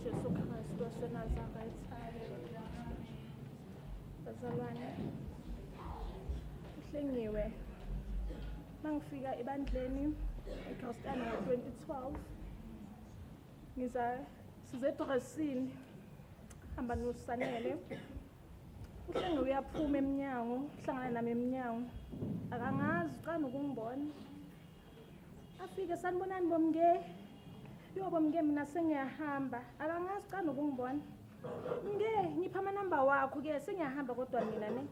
Jesu Kristu waseNazaretha. Bazalwane, uhlengiwe mangifika ebandleni eKrostana ngo-2012 size edresini hamba noSanele. Uhlengiwe uyaphuma eminyango, uhlangana nami eminyango, akangazi uqala ukungibona. Afike sanibonani bomnge, bomnge mina sengiyahamba, akangazi uqala ukungibona. Mnge ngipha amanamba wakho-ke sengiyahamba kodwa mina ne.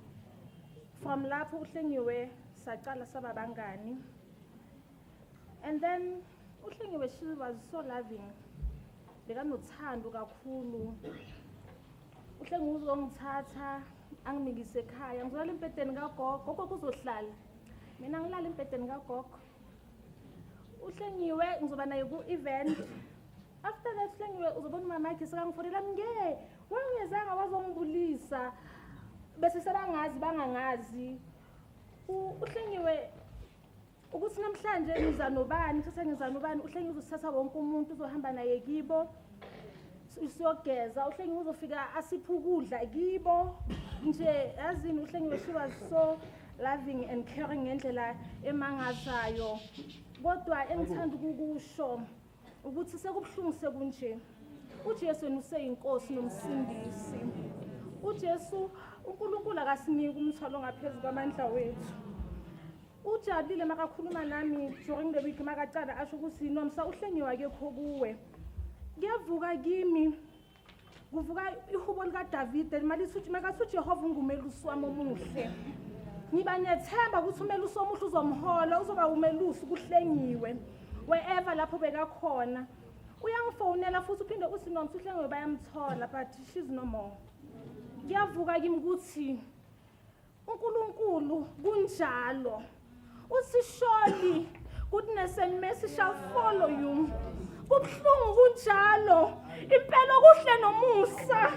From lapho uhlengiwe saqala saba bangani. And then uhlengiwe, she was so loving, bekanothando kakhulu. Uhlengiwe uzongithatha angimikise ekhaya, ngizolala embhedeni kagogo, gogo uzohlala, mina ngilala embhedeni kagogo. Uhlengiwe ngizoba naye ku-event. After that uhlengiwe uzobona umama yakhe sekangifonela, mnge wangezanga wazongibulisa bese sebangazi bangangazi. Uhlengiwe ukuthi namhlanje ngiza nobani, ngiza nobani. Uhlengiwe uzosithatha wonke umuntu uzohamba naye kibo siyogeza. Uhlengiwe uzofika asiphe ukudla kibo nje, yazini uhlengiwe she was so loving and caring ngendlela emangazayo. Kodwa engithanda ukukusho ukuthi sekubuhlungu sekunje, uJesu yena useyinkosi nomsindisi. uJesu uNkulunkulu akasiniki umthwalo ngaphezulu kwamandla wethu. Ujabulile makakhuluma nami during the week makacala asho ukuthi nomsa uhlengiwe akekho kuwe. Kuyavuka kimi, kuvuka ihubo likaDavide makasuthi uJehova ungumelusi wami omuhle. Ngiba nethemba ukuthi umelusi omuhle uzomhola, uzoba umelusi kuhlengiwe wherever lapho bekakhona. Uyangifonela futhi uphinde uthi nomsa uhlengiwe bayamthola but she's no more. Kuyavuka kimi ukuthi uNkulunkulu kunjalo. Uthi surely goodness and mercy shall follow you. Kubuhlungu kunjalo, impela kuhle nomusa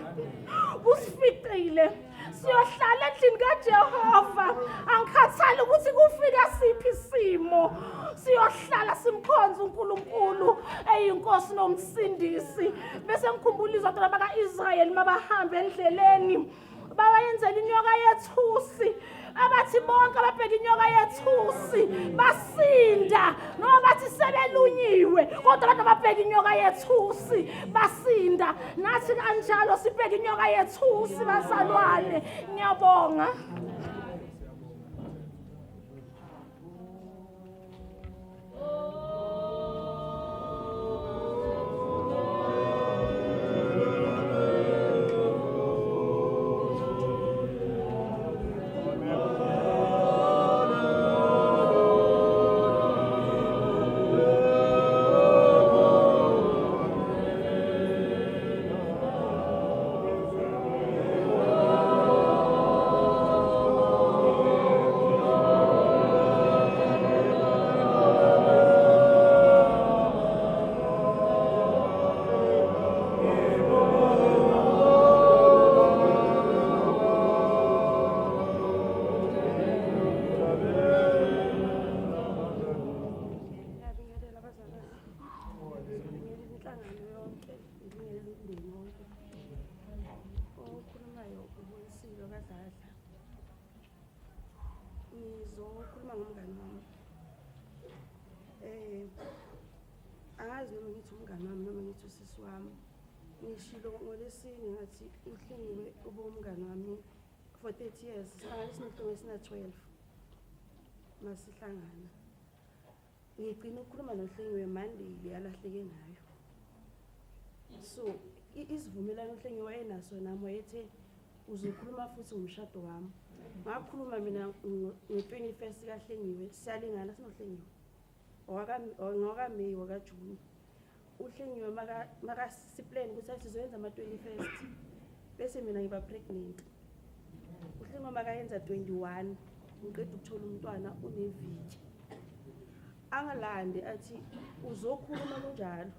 usificile. Siyohlala endlini kaJehova, angikhathali ukuthi kufika siphi isimo. Siyohlala simkhonza uNkulunkulu eyinkosi nomsindisi. Bese ngikhumbula izwi lakaIsrayeli mabahamba endleleni bayenzela inyoka yethusi, abathi bonke ababheka inyoka yethusi basinda, noma bathi sebelunyiwe kodwa abantu ababheka inyoka yethusi basinda. Nathi kanjalo sibheka inyoka yethusi bazalwane. Ngiyabonga. Ngizokhuluma ngomngani wami. Angazi noma ngithi umngani wami noma ngithi usisi wami. Ngishilo ngolesine ngathi uhlengiwe ube umngani wami for 30 years. Sihlangana esina 12 masihlangana. Ngigcina ukukhuluma noHlengiwe Monday yalahleke ngayo. So isivumelano uHlengiwe wayenaso nami wayethe uzokhuluma futhi ngomshado wami. Ngakhuluma mina ngo-21st kaHlengiwe siyalingana sinoHlengiwe. NgokaMeyi wakaJuni. uHlengiwe maka siplan ukuthi sizoyenza ama-21st bese mina ngiba pregnant. uHlengiwe makayenza 21 ngiqeda ukuthola umntwana uneviki. Angalande athi uzokhuluma kunjalo,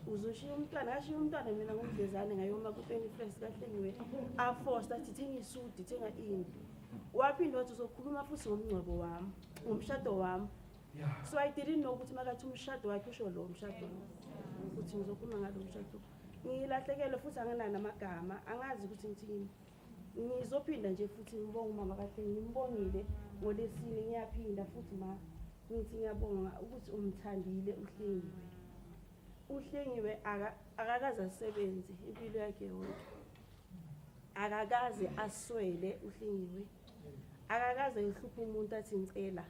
uzoshiya umntwana, ashiya umntwana mina ngomdlezane ngayoma ku-21st kaHlengiwe aforce athi thenga isudi thenga indlu. Waphinde wathi uzokhuluma futhi ngomngcwabo wami, ngomshado wami. So I didn't know ukuthi makathi umshado wakhe usho lo mshado ukuthi ngizokhuluma ngalo mshado. ngilahlekele futhi anginana amagama angazi ukuthi ngithini ngizophinda nje futhi ngibonge umama kahle ngimbongile ngolesine ngiyaphinda futhi ma ngithi ngiyabonga ukuthi umthandile uHlengiwe akakaze asebenze impilo yakhe yonke akakaze aswele uHlengiwe akakaze ehluphe umuntu athi ngicela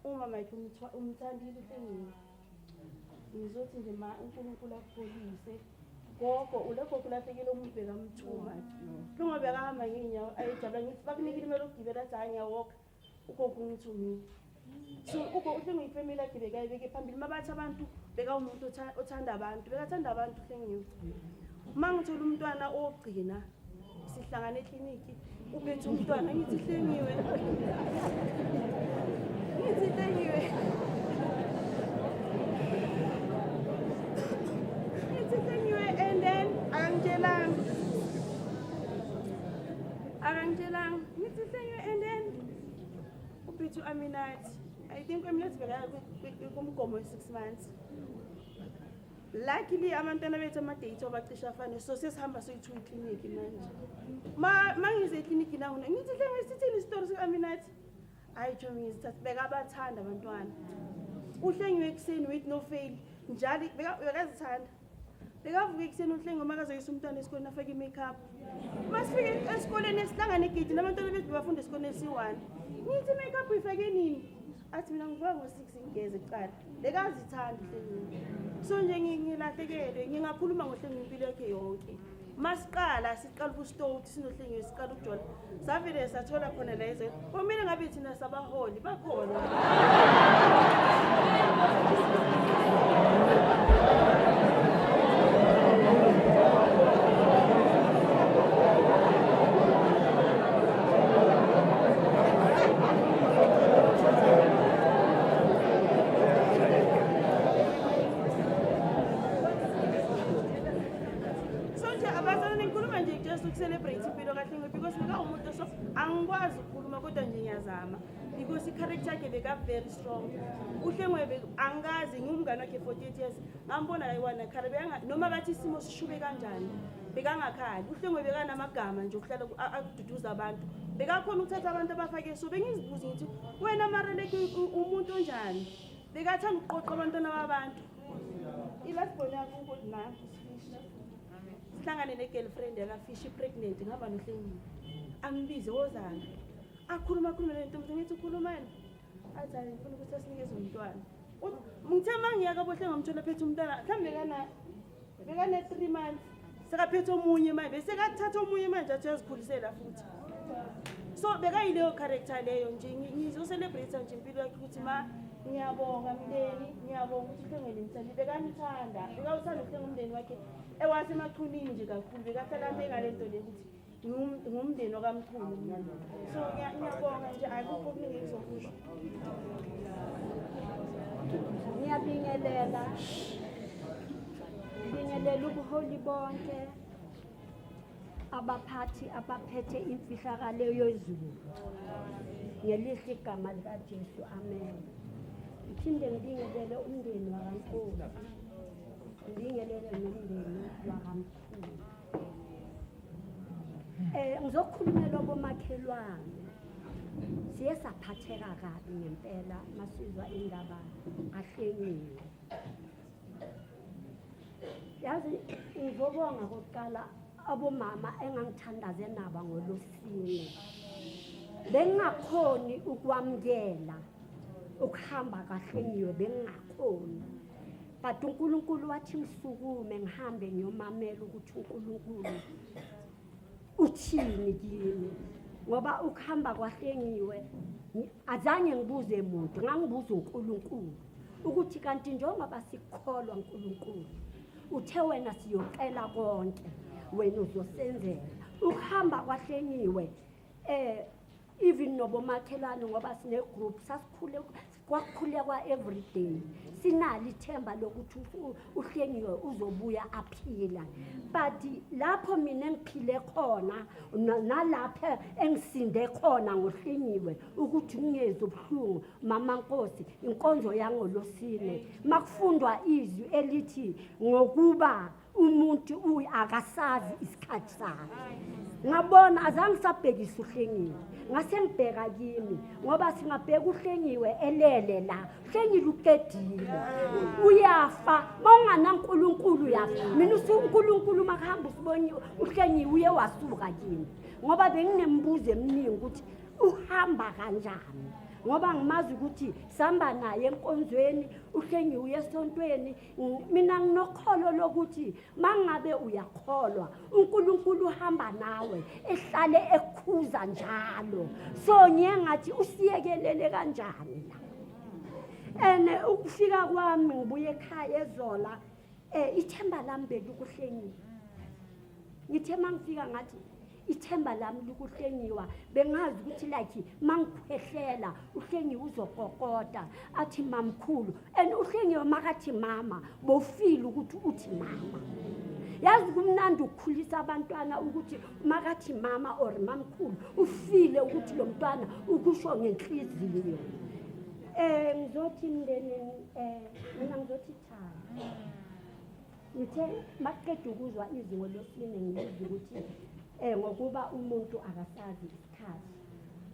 uma manje umthandile uHlengiwe ngizothi nje ma uNkulunkulu akupholise gogo ulokho kulahlekile umuntu bekamthuma kungobe akahamba ngenyawo ayijabula ngithi bakunikile imali ukugibela athi ngiyawokha ugogo ngithumile so ugogo uHlengiwe ifamily yakhe bekayibeke phambili mabathi abantu bekawumuntu othanda abantu bekathanda abantu uHlengiwe mangithola umntwana ogcina sihlangana ekliniki uphethe umntwana ngithi Hlengiwe and then akangitshelanga ngithi Hlengiwe and then uphethe uAminathi I think Aminathi kumgomo we6 months luckily abantwana bethu ama-date abacisha afane so sesihamba soyi-2 ikliniki manje mangize ekliniki nangona ngithi Hlengiwe sithini isitori sika-Aminathi hayi Jomi ngizithatha bekabathanda abantwana uHlengiwe ekuseni with no fail njalo bekazithanda bekavuka ekuseni uHlengiwe makazoyisa umntwana esikoleni afake i-makeup masifike esikoleni esihlangane egeyidini abantwana bethu bafunda esikoleni esi-1 ngithi i-makeup uyifake nini athi mina ngivuka ngo-6 ngigeze kuqala bekazithanda uHlengiwe so nje ngilahlekele ngingakhuluma ngoHlengiwe impilo yakhe yonke masiqala siqala ukusitothi sinoHlengiwe siqala ukujola savele sathola khona la ize kumele ngabe thina sabaholi bakhona celebrate impilo kaHlengiwe because umuntu so angikwazi ukukhuluma kodwa nje ngiyazama because i-character yakhe beka very strong uHlengiwe angazi ngumngane wakhe 48 years ngambona ayiwana kharibe noma bathi isimo sishube kanjani bekangakhali uHlengiwe bekanamagama nje ukuhlala akududuza abantu bekakhona ukuthatha abantu abafake so bengizibuza ngithi wena mareleke umuntu onjani bekathanda ukuqoqa abantwana babantu ilast born yakhe ukuthi na sihlangane ne-girlfriend yakafishi pregnant ngihamba noHlengiwe angibize wozana akhuluma nentombi ngithi ukhulumani athi hayi ngifuna ukuthi asinikeze umntwana ngithe mangiyaka boHlengiwe ngomthola phethe umntwana mhlawumbe bekane 3 months sekaphethe omunye manje bese kathatha omunye manje athi uyazikhulisela futhi so bekayileyo character leyo nje ngizocelebrate nje impilo yakhe ukuthi ma ngiyabonga mndeni ngiyabonga ukuthi uHlengiwe nimthandi bekanithanda bekawuthanda uHlengiwe umndeni wakhe ewathi emachunini nje kakhulu bekahlala ngalento lekuthi ngumndeni wakamkhulu so ngiyabonga nje akukho okuningi engizokusho ngiyabingelela ubuholi bonke abaphathi abaphethe imfihlakalo yezulu ngelihle igama likaJesu amen iphinde ngibingelele umndeni wakaNkosi ngibingelele nomndeni wakaMkhulu ngizokhulumela bomakhelwane siye saphatheka kabi ngempela masizwa indaba kaHlengiwe yazi ngizobonga kokuqala abomama engangithandaze naba ngolosine bengakhoni ukwamkela ukuhamba kaHlengiwe bengakhoni but uNkulunkulu wathi ngisukume ngihambe ngiyomamela ukuthi uNkulunkulu uthini kimi ngoba ukuhamba kwaHlengiwe azange ngibuze umuntu ngangibuza uNkulunkulu ukuthi kanti njengoba sikholwa uNkulunkulu uthe wena siyocela konke wena uzosenzela ukuhamba kwaHlengiwe even nobomakhelwane ngoba sine group kwakukhulekwa every day sinalo ithemba lokuthi uHlengiwe uzobuya aphila but lapho mina engiphile khona nalapha engisinde khona ngoHlengiwe ukuthi ngingeze ubuhlungu mama Nkosi inkonzo yangolosine makufundwa izwi elithi ngokuba umuntu akasazi isikhathi sakhe ngabona azange sabhekisa uHlengiwe ngase ngibheka kimi ngoba singabheka uHlengiwe elele la uHlengiwe uqedile uyafa mawungana uNkulunkulu yafa mina uNkulunkulu makahamba usibonye uHlengiwe uye wasuka kimi ngoba benginembuzo eminingi ukuthi uhamba kanjani ngoba ngimazi ukuthi sihamba naye enkonzweni uHlengiwe uye esontweni mina nginokholo lokuthi mangabe uyakholwa uNkulunkulu uhamba nawe ehlale ekukhuza njalo so ngiyengathi usiyekelele kanjani la ukufika kwami ngibuye ekhaya eZola ithemba lami bekuHlengiwe ngithe mangifika ngathi ithemba lami likuHlengiwe bengazi ukuthi like mangikhwehlela uHlengiwe uzokokota athi mamkhulu and uHlengiwe makathi mama bofile ukuthi uthi mama yazi kumnandi ukukhulisa abantwana ukuthi makathi mama or mamkhulu ufile ukuthi lo mntwana ukusho ngenhliziyo ngizothi mndeni mina ngizothi cha ngithe maqedwe ukuzwa izwi ngolosine ngizwe ukuthi ngokuba umuntu akasazi isikhathi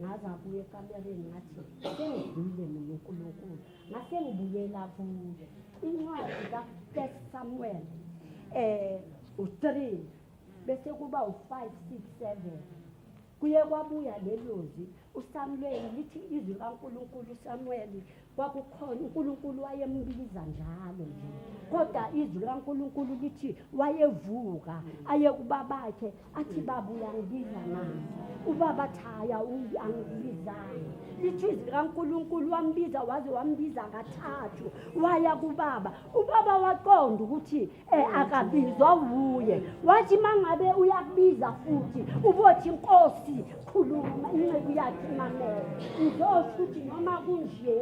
ngaze abuye ekamereni ngathi sengidlule mina uNkulunkulu ngase ngibuyela kuye incwadi kaFirst Samuel 3 bese kuba u5 6 7 kuye kwabuya lelozi uSamuel lithi izwi kaNkulunkulu uSamuel kwakukhona uNkulunkulu wayembiza njalo nje kodwa izwi kaNkulunkulu lithi wayevuka aye kubabakhe athi babuya ngibiza nami ubaba thaya angibizana lithi izwi kaNkulunkulu wambiza waze wambiza kathathu waya kubaba ubaba waqonda ukuthi akabizwa uye wathi mangabe uyakubiza futhi ubothi Nkosi khuluma inceku yakhe mamela ngizosho ukuthi noma kunje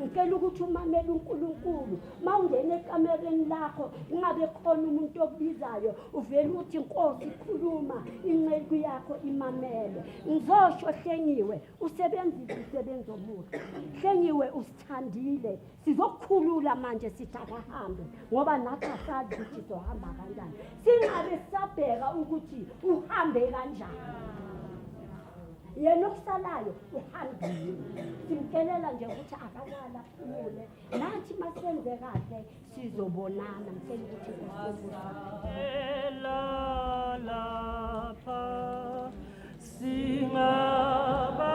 ngicela ukuthi umamele uNkulunkulu mawungena ekamereni lakho ingabe khona umuntu obizayo uvela ukuthi Nkosi khuluma inceku yakho imamele ngizosho Hlengiwe usebenzisa umsebenzi omuhle Hlengiwe usithandile sizokukhulula manje sithi akahambe ngoba nathi asazi ukuthi sohamba kanjani singabe sabheka ukuthi uhambe kanjani yena okusalayo uhambile simkelela nje ukuthi akalala phumule nathi masenze kahle sizobonana ngicela ukuthi lapha singaba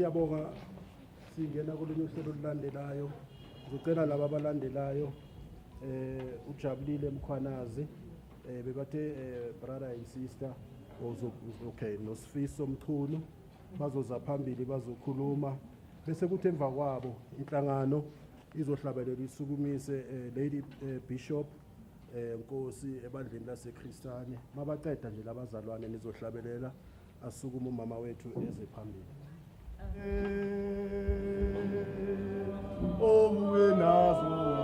siyabonga singena kulolu uhlelo olulandelayo ngicela laba abalandelayo ujabulile Mkhwanazi bebathe brother and sister okay noSifiso Mchunu bazoza phambili bazokhuluma bese kuthi emva kwabo inhlangano izohlabelela isukumise Lady Bishop Nkosi ebandleni laseKristane mabaqeda nje labazalwane nizohlabelela asukuma umama wethu eze phambili obuye nazo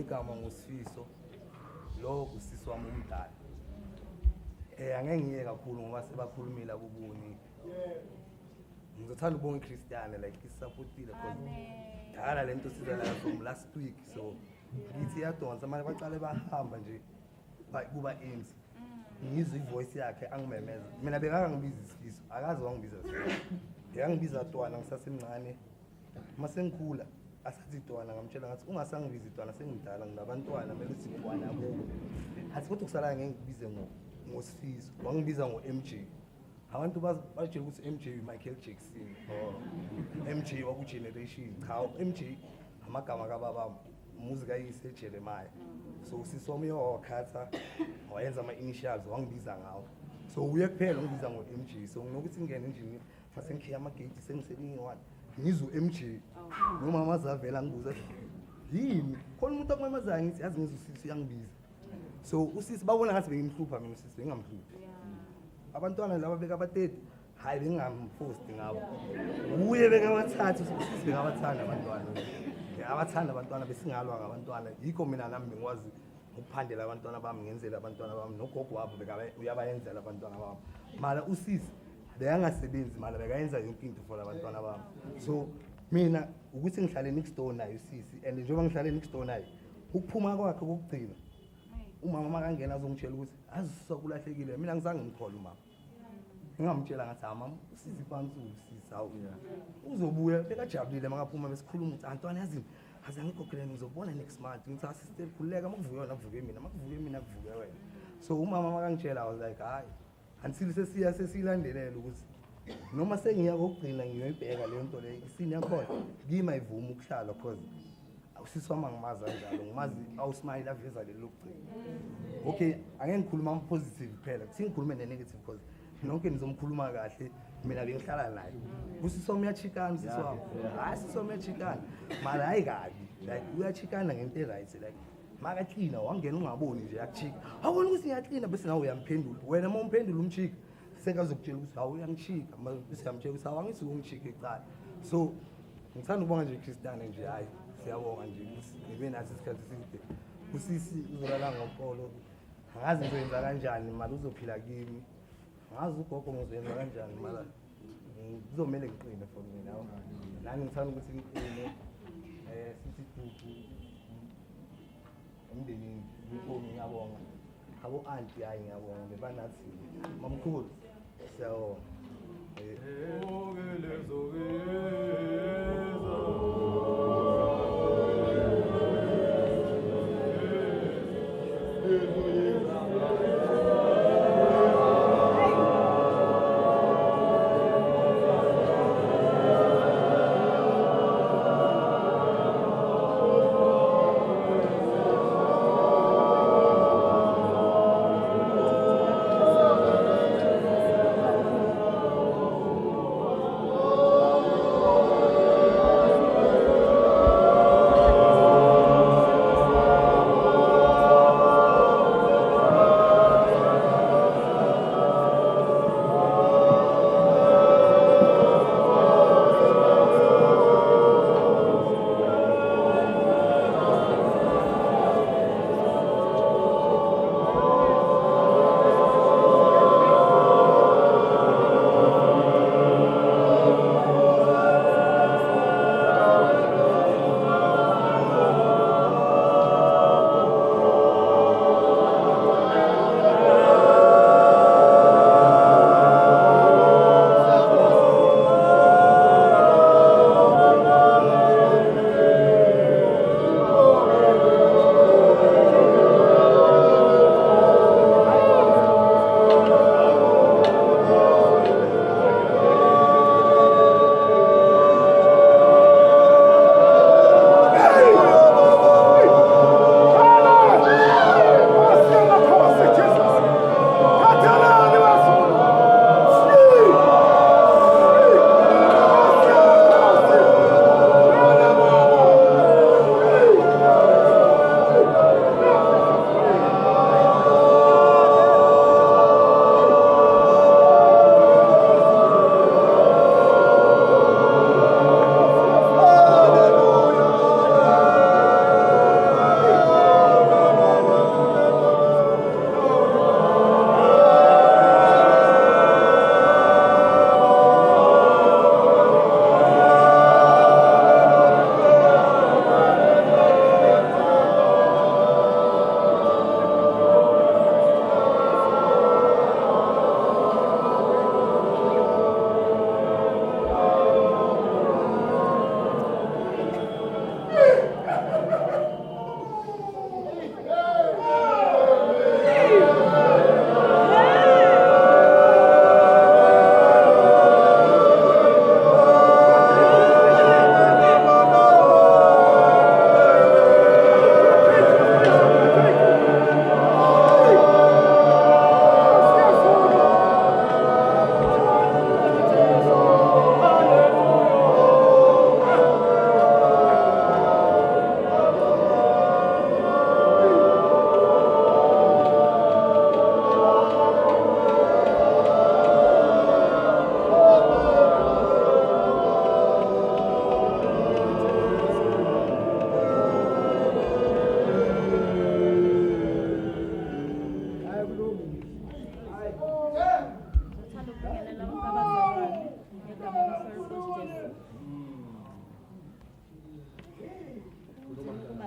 igama nguSifiso lo usisi wami umdala angeke ngiye kakhulu ngoba sebakhulumile akubuni ngizothanda ukubonga iChristiane like isupportile because dala lento sizela from last week so ngithi iyadonsa manje baqale bahamba nje kuba ends ngizwe ivoice yakhe angimemeza mina bekangibiza isifiso akazi wangibiza yangibiza Twana ngisasemncane mase ngikhula asathi Twana ngamtshela ngathi ungasangibiza Twana sengidala nginabantwana mele uthi Twana kubo athi kodwa kusala ngeke ngibize ngosifiso wangibiza ngoMJ abantu bajike ukuthi MJ Michael Jackson MJ waku generation cha MJ amagama kababa umuzika yise Jeremiah so usisomye wakhatha wayenza ama initials wangibiza ngawo so uye kuphela ngibiza ngoMJ so nginokuthi ngene nje mase ngikhiya amagate sengiselinye one ngizwe MJ noma mazavela ngibuza yini khona umuntu akumamaza ngithi yazi ngizusisi yangibiza so usisi babona ngathi bengimhlupha mina usisi bengamhluphi abantwana laba beka abateti hayi bengamposti ngabo uye beka abathathu usisi bengabathanda abantwana abathanda abantwana besingalwa ngabantwana yikho mina nami ngikwazi ukuphandela abantwana bami ngenzela abantwana bami nogogo wabo beka uyabayenzela abantwana bami mara usisi beyangasebenzi mara bekayenza yonke into for abantwana bami so mina ukuthi ngihlale next door naye usisi and njengoba ngihlale next door naye ukuphuma kwakhe kokugcina umama makangena azongitshela ukuthi azisokulahlekile mina ngizange ngikhola umama ngingamtshela ngathi mama usisi phansi usisi awu uzobuya bekajabulile makaphuma besikhuluma ukuthi Antwana yazini azangikhokhele ngizobona next month ngithi sister khuleka makuvuke wena kuvuke mina makuvuke mina kuvuke wena so umama makangitshela I was like hayi until sesilandelela ukuthi noma sengiya kokugcina ngiyoyibheka leyo nto leyo isini yakhona ngimayivuma ukuhlala because usisi wami angimazi kanjalo ngimazi awusmile aveza lelo lokugcina okay angeke ngikhuluma positive kuphela kuthi ngikhulume negative because nonke nizomkhuluma kahle mina bengihlala naye usisi wami uyachikana usisi wami hayi usisi wami uyachikana mara hayi kabi like uyachikana ngento right like maka cleaner wangena ungaboni nje yakuchika awubona ukuthi ngiyacleaner bese nawe uyamphendula wena uma umphendula umchika sekazokutshela ukuthi hawu uyangichika bese uyamtshela ukuthi awangithi ungichika ecala so ngithanda ukubonga nje iChristiane nje hayi siyabonga nje ngibe nathi isikhathi eside usisi uzolala ngoqolo angazi ngizoyenza kanjani mali uzophila kimi ngazi ugogo ngizoyenza kanjani mala kuzomela ngiqine for mina nami ngithanda ukuthi ngiqine sithi dudu emndenini ngikhomi ngiyabonga abo auntie hayi ngiyabonga bebanathi mamkhulu siyabonga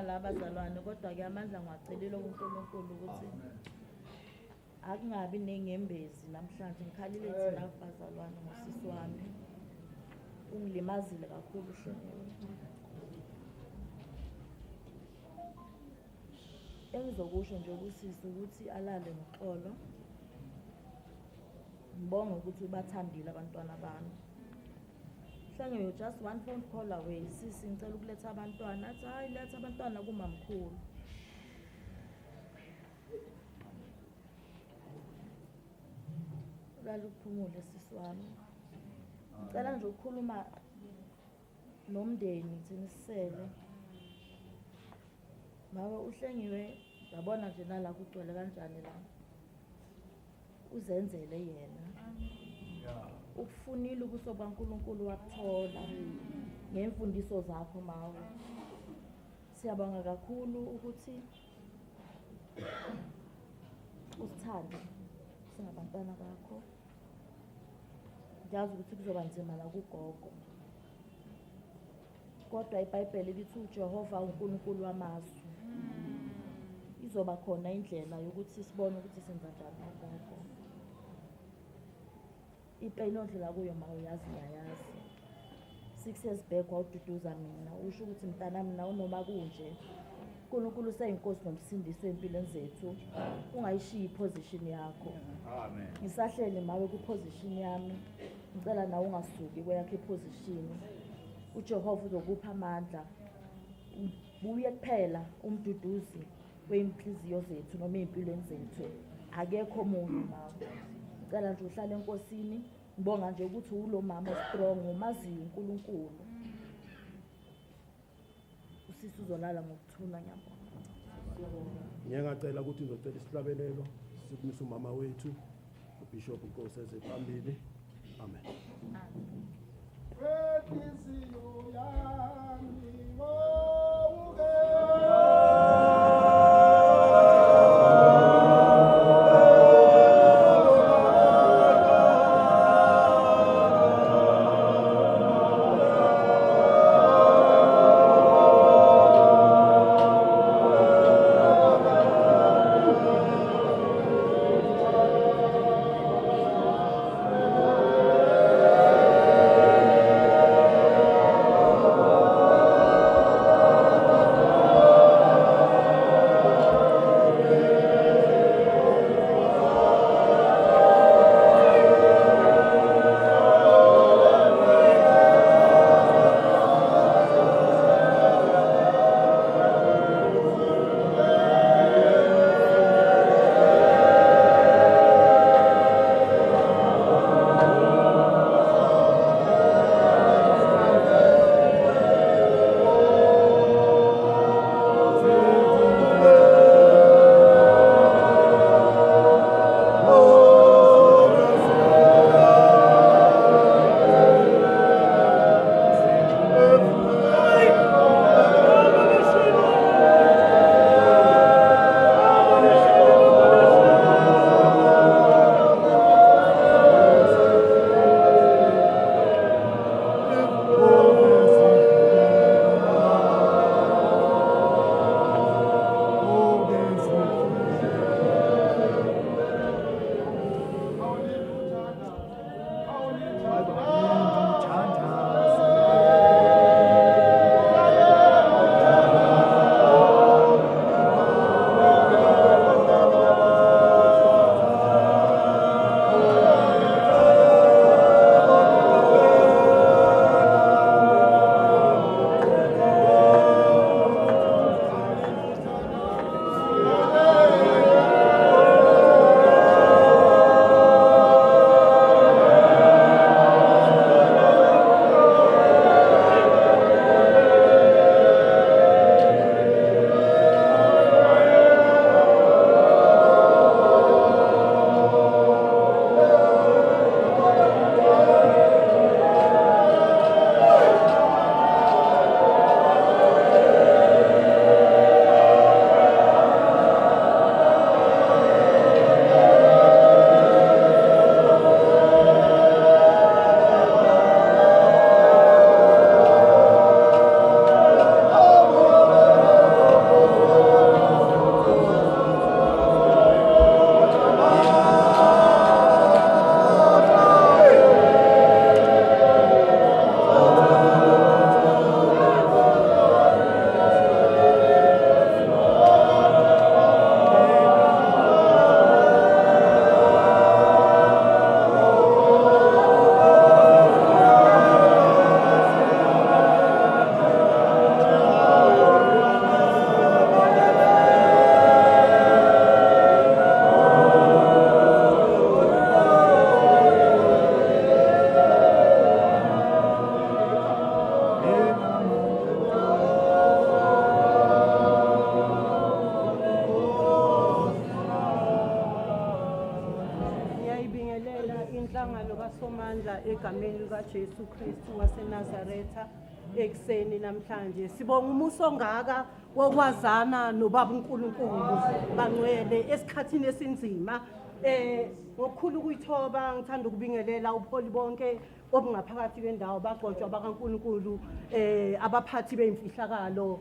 la bazalwane, kodwa-ke amandla ngiwacelile kuNkulunkulu ukuthi akungabi nengembezi namhlanje. Ngikhalile thina bazalwane ngosisi wami, ungilimazile kakhulu Hlengwe. Engizokusho nje kusisi ukuthi alale ngoxolo, ngibonge ukuthi ubathandile abantwana bami. Hlengwe, you're just one phone call away. Sisi ngicela ukuletha abantwana. Athi hayi, letha abantwana kumamkhulu. Lala uphumule sisi wami. Ngicela nje ukukhuluma nomndeni sinisele. Baba uHlengiwe, yabona nje nala kugcwele kanjani la. Uzenzele yena. Ukufunile ubuso baNkulunkulu wakuthola ngemfundiso zakho mawe. Siyabonga kakhulu ukuthi usithande singabantwana bakho. Ngiyazi ukuthi kuzoba nzima la kugogo, kodwa iBhayibheli lithi uJehova uNkulunkulu wamazwi. Izoba khona indlela yokuthi sibone ukuthi senza njani ngogogo. Ipain odlula kuyo ma uyazi ngiyayazi. 6 years back wawududuza mina usho ukuthi mntanami nawe noma kunje uNkulunkulu useyinkosi nomsindisi empilweni zethu, ungayishiyi iposition yakho. Amen. Ngisahlele mawe kuposition yami, ngicela nawe ungasuki kweyakhe iposition. uJehova uzokupha amandla, buye kuphela umduduzi weinhliziyo zethu noma empilweni zethu. Akekho omunye mawe. Ngicela nje uhlale enkosini, ngibonga nje ukuthi ulo mama strong, umaziyo uNkulunkulu. Usisi uzolala ngokuthula ngiyabonga. Ngiyacela ukuthi ngizocela isihlabelelo sikumisa umama wethu uBishop Nkosi eze phambili. Amen. egameni likaJesu Kristu waseNazaretha ekuseni namhlanje sibonga umuso ongaka wokwazana nobaba uNkulunkulu bangcwele esikhathini esinzima ngokukhulu ukuyithoba ngithanda ukubingelela upholi bonke obungaphakathi kwendawo bagcotshwa bakaNkulunkulu abaphathi bemfihlakalo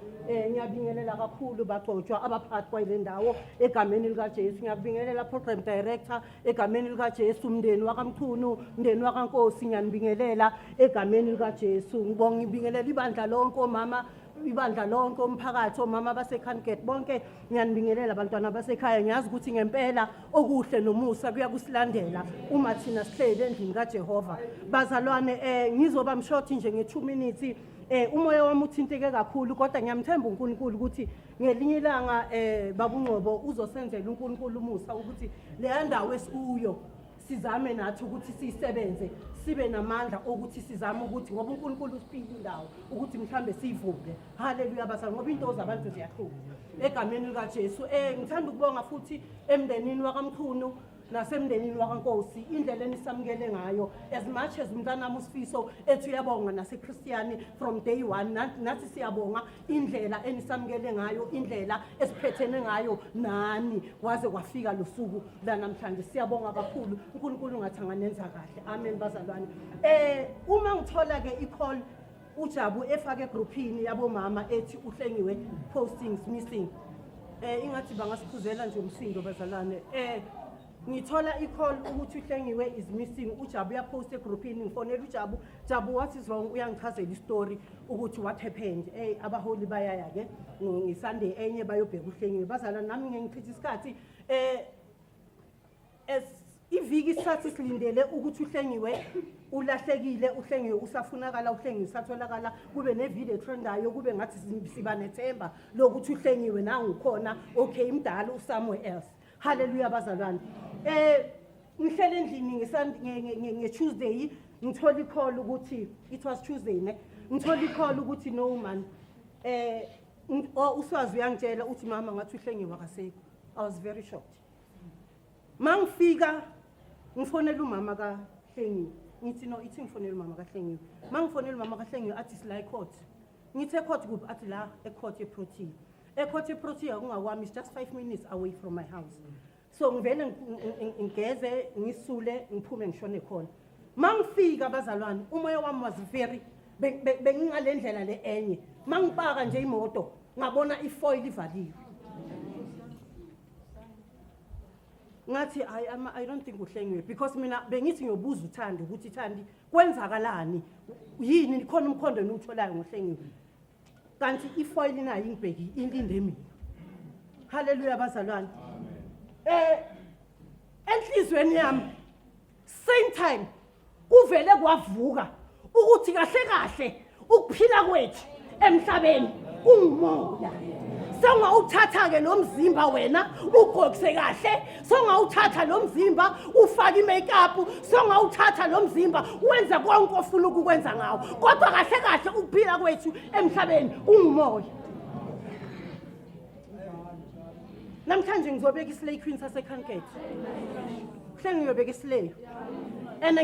ngiyabingelela kakhulu bagcotshwa abaphathi kwale ndawo egameni likaJesu ngiyabingelela program director egameni likaJesu umndeni wakaMchunu umndeni wakaNkosi ngiyanibingelela egameni likaJesu ngibingelela ibandla lonke omama ibandla lonke umphakathi omama baseKhanket bonke ngiyanibingelela abantwana basekhaya ngiyazi ukuthi ngempela okuhle nomusa kuyakusilandela uma thina sihlele endlini kaJehova bazalwane ngizoba mshort nje nge2 minutes umoya wami uthinteke kakhulu kodwa ngiyamthemba uNkulunkulu ukuthi ngelinye ilanga babungqobo uzosenzela uNkulunkulu umusa ukuthi le ndawo esikuyo sizame nathi ukuthi sisebenze sibe namandla ukuthi sizame ukuthi ngoba uNkulunkulu usiphinda indawo ukuthi mhlambe sivule haleluya bazalwane ngoba into zabantu ziyahluka egameni likaJesu ngithanda ukubonga futhi emndenini wakaMchunu nasemndenini wakaNkosi indlela enisamukele ngayo as much as umntanami uSifiso ethu uyabonga naseChristiani from day 1 nathi siyabonga indlela enisamukele ngayo indlela esiphethene ngayo nani waze kwafika losuku la namhlanje siyabonga kakhulu uNkulunkulu ngathi anganenza kahle amen bazalwane uma ngithola ke icall uJabu efake egroupini yabomama ethi uhlengiwe postings missing ingathi bangasikhuzela nje umsindo bazalwane ngithola icall ukuthi uhlengiwe is missing uJabu uyapost egroupini ngifonela uJabu Jabu what is wrong uyangichazela istory ukuthi what happened abaholi bayaya ke ngiSunday enye bayobheka uhlengiwe bazalwane nami ngichitha isikhathi iviki sathi silindele ukuthi uhlengiwe ulahlekile uhlengiwe usafunakala uhlengiwe usatholakala kube nevideo trendayo kube ngathi siba nethemba lokuthi uhlengiwe nangu khona okay imdala somewhere else haleluya bazalwane ngihlele endlini ngeTuesday ngithola icall ukuthi it was Tuesday ne ngithola icall ukuthi no man uswazi uyangitshela uthi mama ngathi uhlengiwe akasekho I was very shocked mangifika ngifonela umama kaHlengiwe ngithi no ithi ngifonela umama kaHlengiwe mangifonela umama kaHlengiwe athi sila ecourt ngithe court kuphi athi la ecourt eProtea ecourt eProtea kungakwami is just 5 minutes away from my house so ngivele ngigeze ngisule ngiphume ngishone khona mangifika abazalwane umoya wami was very bengingalendlela le enye mangipaka nje imoto ngabona ifoil ivaliwe ngathi I don't think uhlengiwe because mina bengithi ngiyobuza uThandi ukuthi Thandi kwenzakalani yini khona umkhondo enitholayo ngohlengiwe kanti ifoil nayo ingibheki ilinde mina haleluya bazalwane enhlizweni yami same time kuvele kwavuka ukuthi kahle kahle ukuphila kwethu emhlabeni ungumoya songawuthatha ke lo mzimba wena ugqokise kahle songawuthatha lo mzimba ufake imakeup songawuthatha lo mzimba wenza konke ofuna ukukwenza ngawo kodwa kahle kahle ukuphila kwethu emhlabeni ungumoya namhlanje ngizobeka islay queen saseKhanket hlenge ngiyobeka islay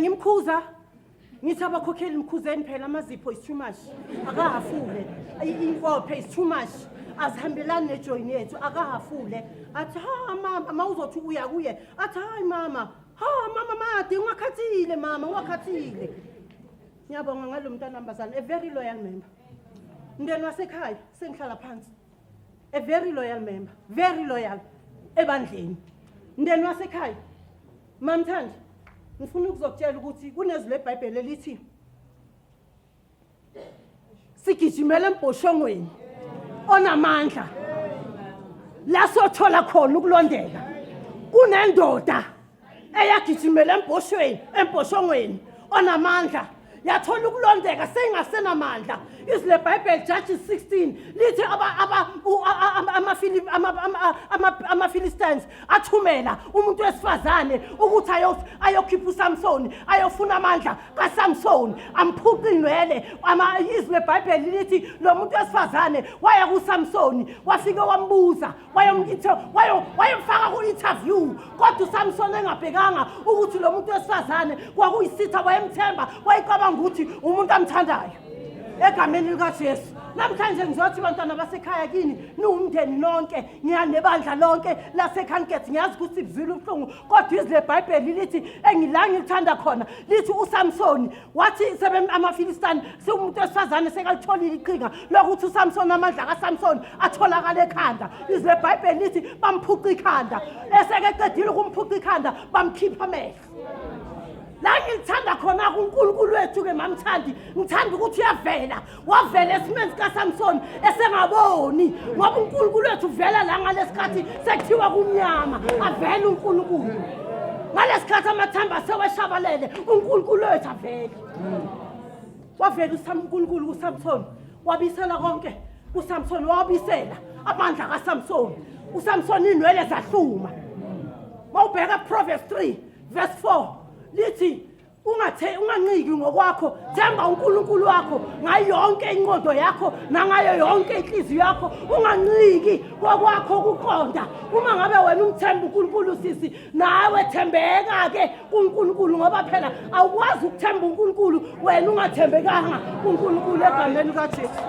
ngimkhuza ngithi abakhokheli mkhuzeni phela amazipho is too much akahafule inkophe is too much azihambelani nejoin yethu akahafule athi ha mama mawuzothi uya kuye athi hayi mama mama made ungakhathile mama ungakhathile ngiyabonga ngalomntana mbazana a very loyal member ndeni wasekhaya sengihlala phansi a very loyal member very loyal ebandleni ndeni wasekhaya mamthandi ngifuna ukuzokutshela ukuthi kunezwi leBhayibheli elithi sigijimela emboshongweni onamandla la sothola khona ukulondeka kunendoda eyagijimela emboshongweni onamandla yathola ukulondeka seyingasenamandla izwi leBhayibheli Judges 16 lithi ama-Philistines athumela umuntu wesifazane ukuthi ayokhipha uSamsoni ayofuna amandla kaSamsoni amphuqa inwele. Izwi leBhayibheli lithi lo muntu wesifazane waya kuSamsoni wafika wambuza wayomfaka ku-interview kodwa uSamsoni engabhekanga ukuthi lo muntu wesifazane kwakuyisitha wayemthemba wayicabanga ukuthi umuntu amthandayo. Egameni likaJesu namhlanje ngizothi bantwana basekhaya kini niwumndeni nonke ngiyanebandla lonke laseKhankethi ngiyazi ukuthi kuzwile ubuhlungu kodwa izwi leBhayibheli lithi engila ngikuthanda khona lithi uSamsoni wathi ama-Philistine umuntu wesifazane sekalutholile iqhinga lokuthi uSamsoni amandla kaSamsoni atholakala ekhanda. Izwi leBhayibheli lithi bamphuca ikhanda esekeqedile ukumphuca ikhanda bamkhipha amehlo. La ngithanda khona kuNkulunkulu wethu ke mamthandi ngithanda ukuthi uyavela wavela esimeni sikaSamsoni esengaboni ngoba uNkulunkulu wethu uvela la ngalesikhathi sekuthiwa kumnyama avela uNkulunkulu ngalesikhathi amathamba seweshabalele uNkulunkulu wethu avela wavela uNkulunkulu kuSamsoni wabisela konke uSamsoni wabisela amandla kaSamsoni uSamsoni inwele zahluma. Mawubheka Proverbs 3 verse 4 lithi unganciki ngokwakho themba uNkulunkulu wakho ngayo yonke inqondo yakho nangayo yonke inhliziyo yakho unganciki ngokwakho ukuqonda. Uma ngabe wena umthemba uNkulunkulu sisi nawe thembeka ke kuNkulunkulu ngoba phela awukwazi ukuthemba uNkulunkulu wena ungathembekanga kuNkulunkulu egameni likaJesu.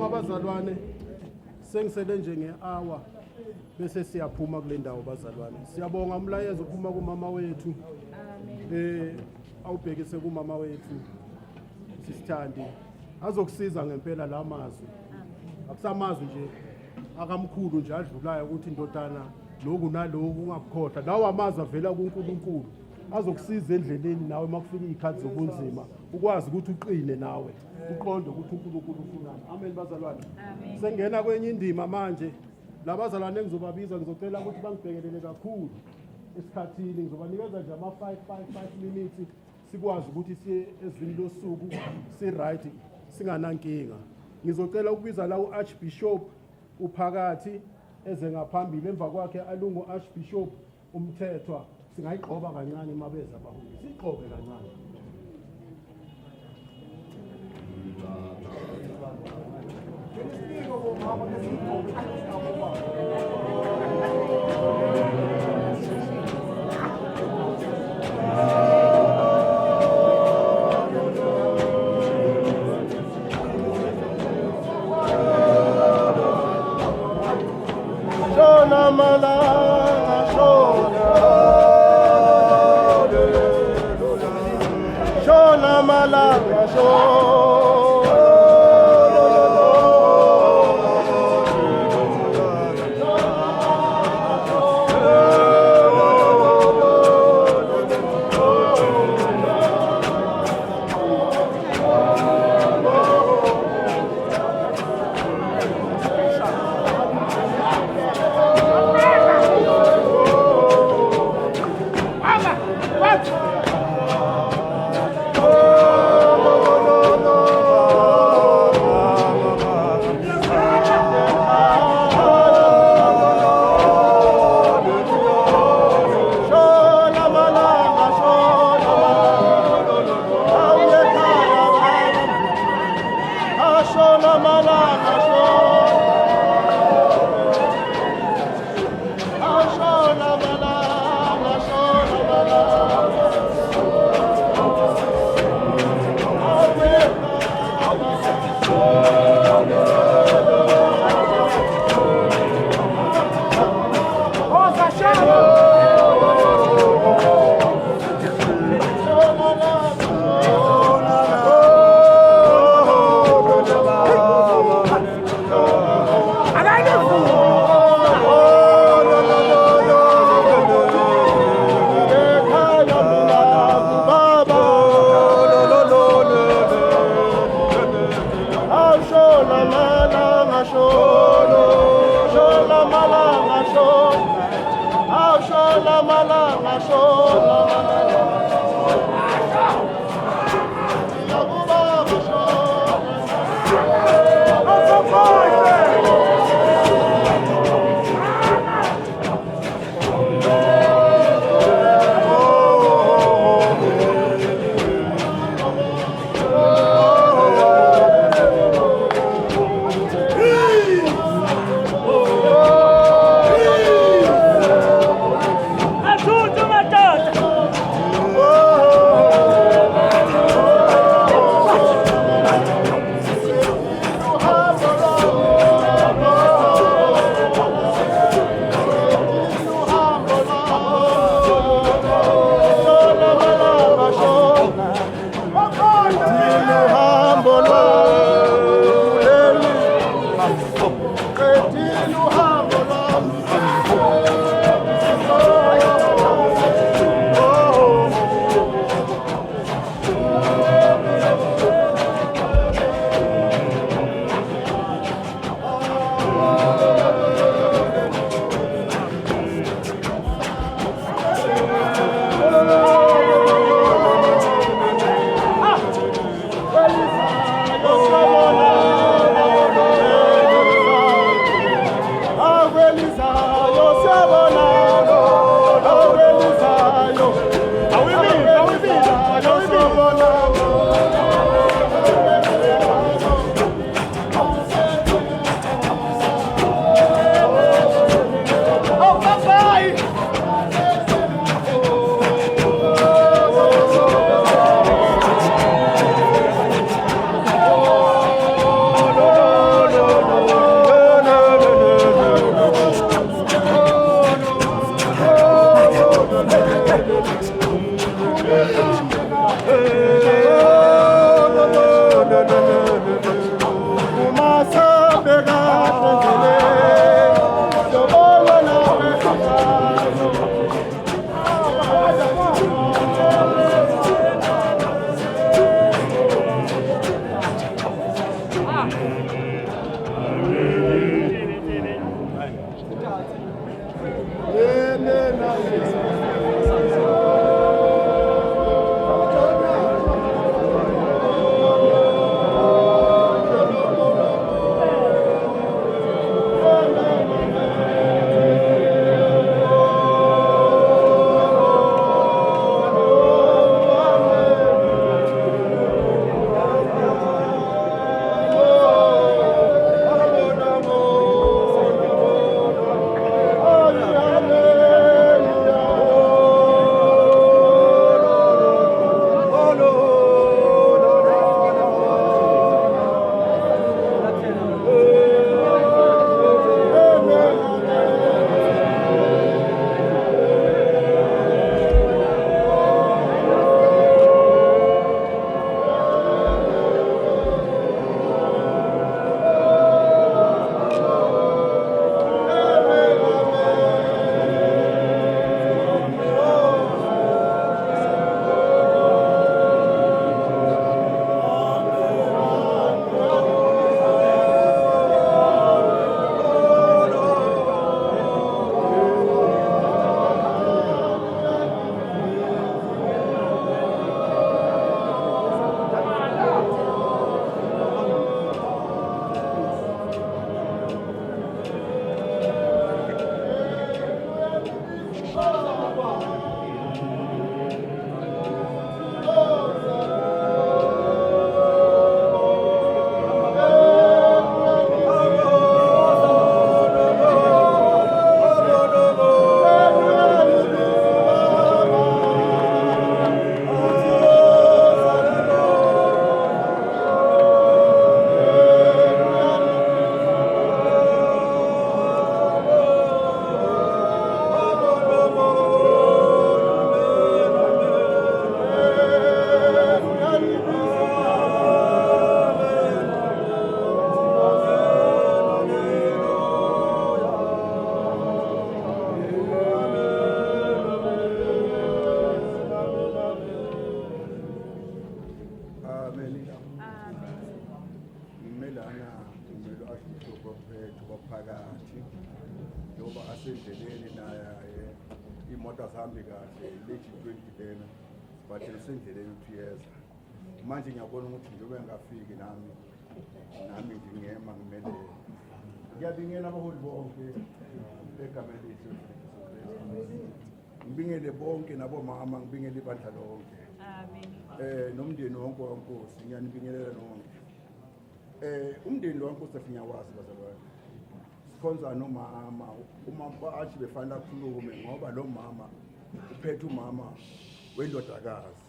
Bazalwane sengisele nje nge-hour bese siyaphuma kule ndawo bazalwane. Siyabonga umlayezo uphuma kumama wethu awubhekise kumama wethu sisithandi azokusiza ngempela la mazwi akusamazwi nje akamkhulu nje adlulayo ukuthi indodana lokhu nalokhu ungakukhohlwa lawo amazwi avela kuNkulunkulu azokusiza endleleni nawe makufika izikhathi zobunzima ukwazi ukuthi uqine nawe uqonde ukuthi uNkulunkulu ufunani. Amen bazalwane. Sengena kwenye indima manje labazalwane engizobabiza ngizocela ukuthi bangibhekelele kakhulu esikhathini ngizobanikeza nje ama-5 minutes sikwazi ukuthi siye ezwini losuku si-right singanankinga. Ngizocela ukubiza la u-Archbishop uphakathi eze ngaphambili emva kwakhe alungu Archbishop umthethwa singayigqoba kancane mabeza abaholi sigqobe kancane. Shona malanga shona Shona malanga shona shola malanga shola imoto azihambi kahle late 20 lena but lusendleleni uthiyeza manje ngiyabona ukuthi njengoba ngingafiki nami ngingema ngimele ngiyabingela abaholi bonke egameni lethu ngibingele bonke nabomama ngibingele ibandla lonke nomndeni wonke waNkosi ngiyanibingelela nonke umndeni waNkosi afinyawazi bazalwane sikhonza nomama uma bathi befanele akhulume ngoba lo mama uphethe umama wendodakazi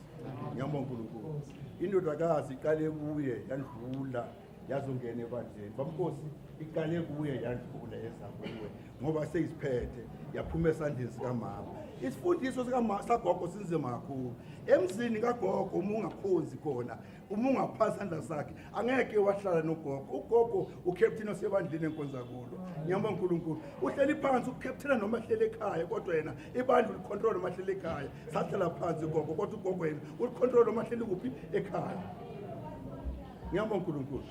ngiyabonga uNkulunkulu indodakazi iqale kuye yandlula yazongena ebandleni bamnkosi iqale kuye yandlula yezakuwe ngoba seyisiphethe yaphuma esandleni sikamama isifundiso sagogo sinzima kakhulu emzini kagogo uma ungakhonzi khona uma ungaphansi isandla sakhe angeke wahlala nogogo ugogo ucaptain osebandleni enkonza kulo ngiyabonga uNkulunkulu uhleli phansi ucaptain noma ehlele ekhaya kodwa yena ibandla ulicontrol noma ehlele ekhaya sahlala phansi ugogo kodwa ugogo yena ulicontrol noma ehlele kuphi ekhaya ngiyabonga uNkulunkulu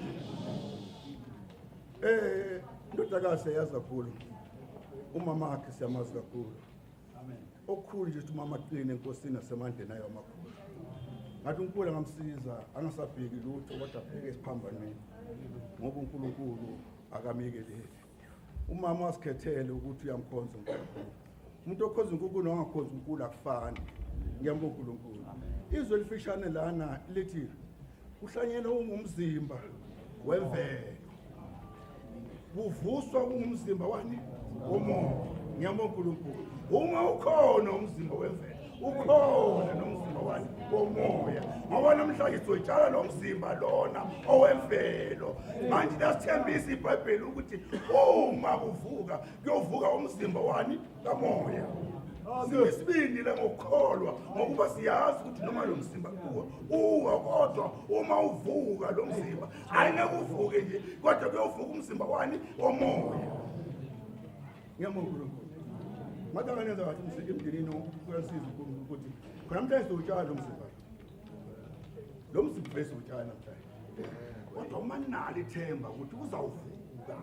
indodakazi yazi kakhulu umama wakhe siyamazi kakhulu okukhulu nje ukuthi umama aqine enkosini nasemandleni ayo amakhulu ngathi uNkulunkulu angamsiza angasabheki lutho kodwa abheke esiphambanweni ngoba uNkulunkulu akamekeleli umama wasikhethele ukuthi uyamkhonza uNkulunkulu umuntu okhonza uNkulunkulu nongakhonza uNkulunkulu akufani ngiyambonga uNkulunkulu izwe elifishane lana lithi kuhlanyelwa ungumzimba wemvelo kuvuswa ungumzimba wani womoya ngiyambonga uNkulunkulu uma ukhona umzimba wemvelo ukhona nomzimba wani womoya ngoba namhlanje sizotshala lo mzimba lona owemvelo manje lasithembisa iBhayibheli ukuthi uma kuvuka kuyovuka umzimba wani kamoya sibisibindi ngokukholwa ngokuba siyazi ukuthi noma lo mzimba uwa kodwa uma uvuka lo mzimba ayingeke uvuke nje kodwa kuyovuka umzimba wani womoya ngiyambonga uNkulunkulu madanganeza kathi umsike emndenini kuyasiza ukuthi khona mhlawumbe sizotshala lo mzimba bese utshala namhlanje kodwa uma nalo ithemba ukuthi uzawuvuka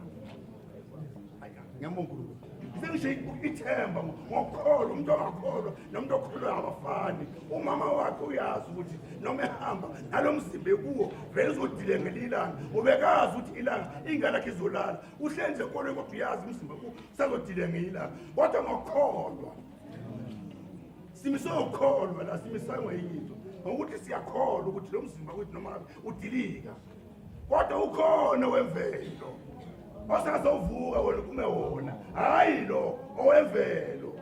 ngiyambonga uNkulunkulu sengisho ithemba ngokukholwa umuntu ongakholwa nomuntu okholwayo abafani umama wakhe uyazi ukuthi noma ehamba nalo mzimba ekuwo vele uzodilengela ilanga ubekazi ukuthi ilanga ingalakhe izolala uhlenze enkolo kodwa uyazi umzimba kuwo usazodilengela ilanga kodwa ngokukholwa simise ukukholwa la simisangwe yinto ngokuthi siyakholwa ukuthi lo mzimba wethu noma udilika kodwa ukhona wemvelo osazovuka wena kume wona hayi lo owemvelo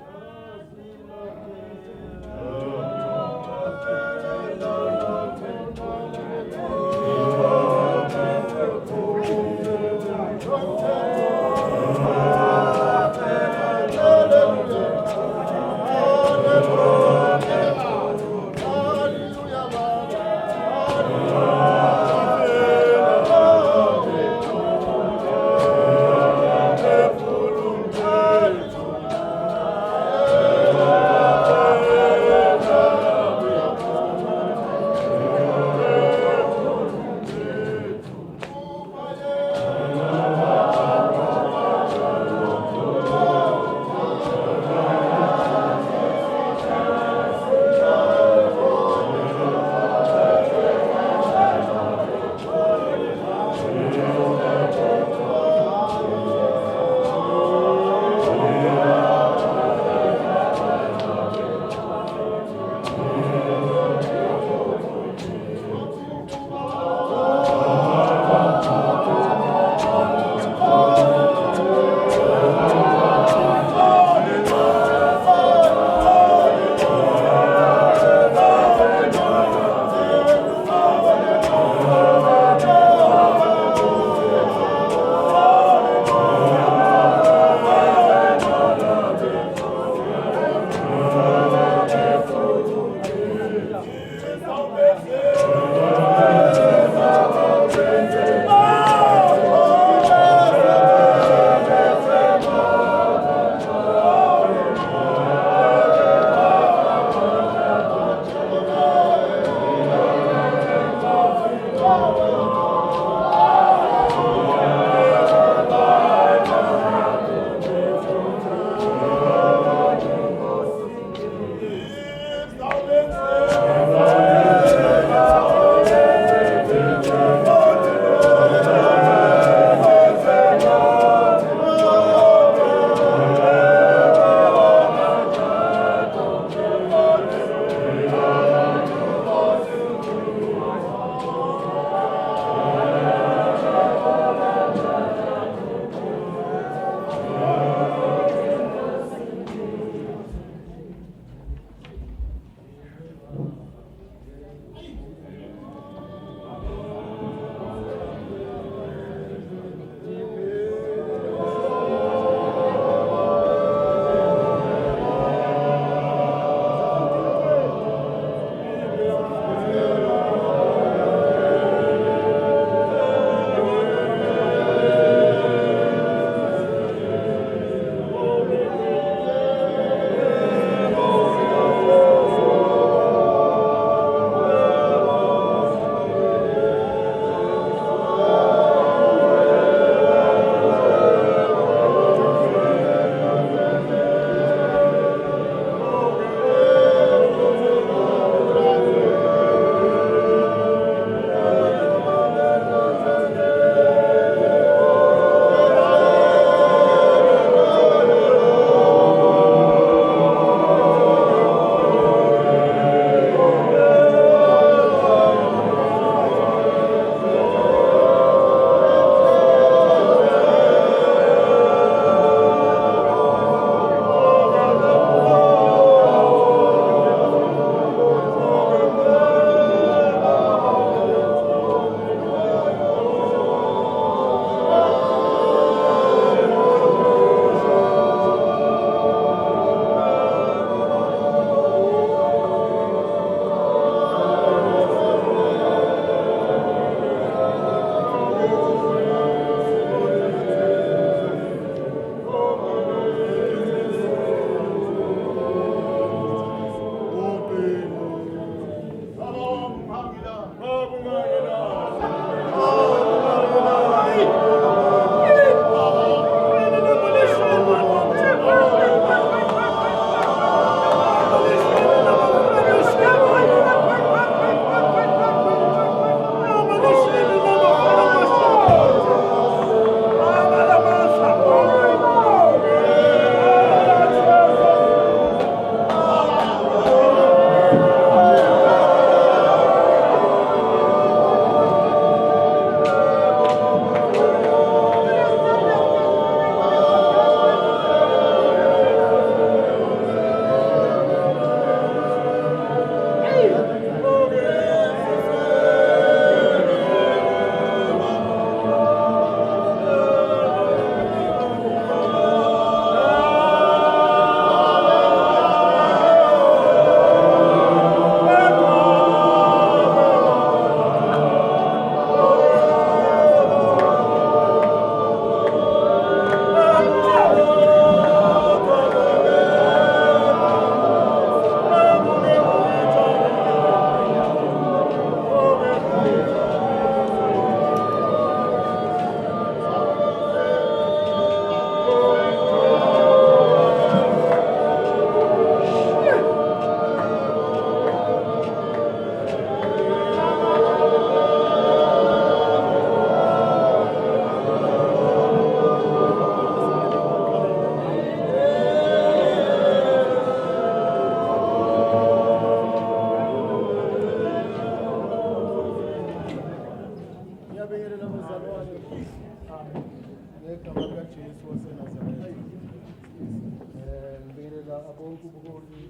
Ngiyabonga bonke ubuholi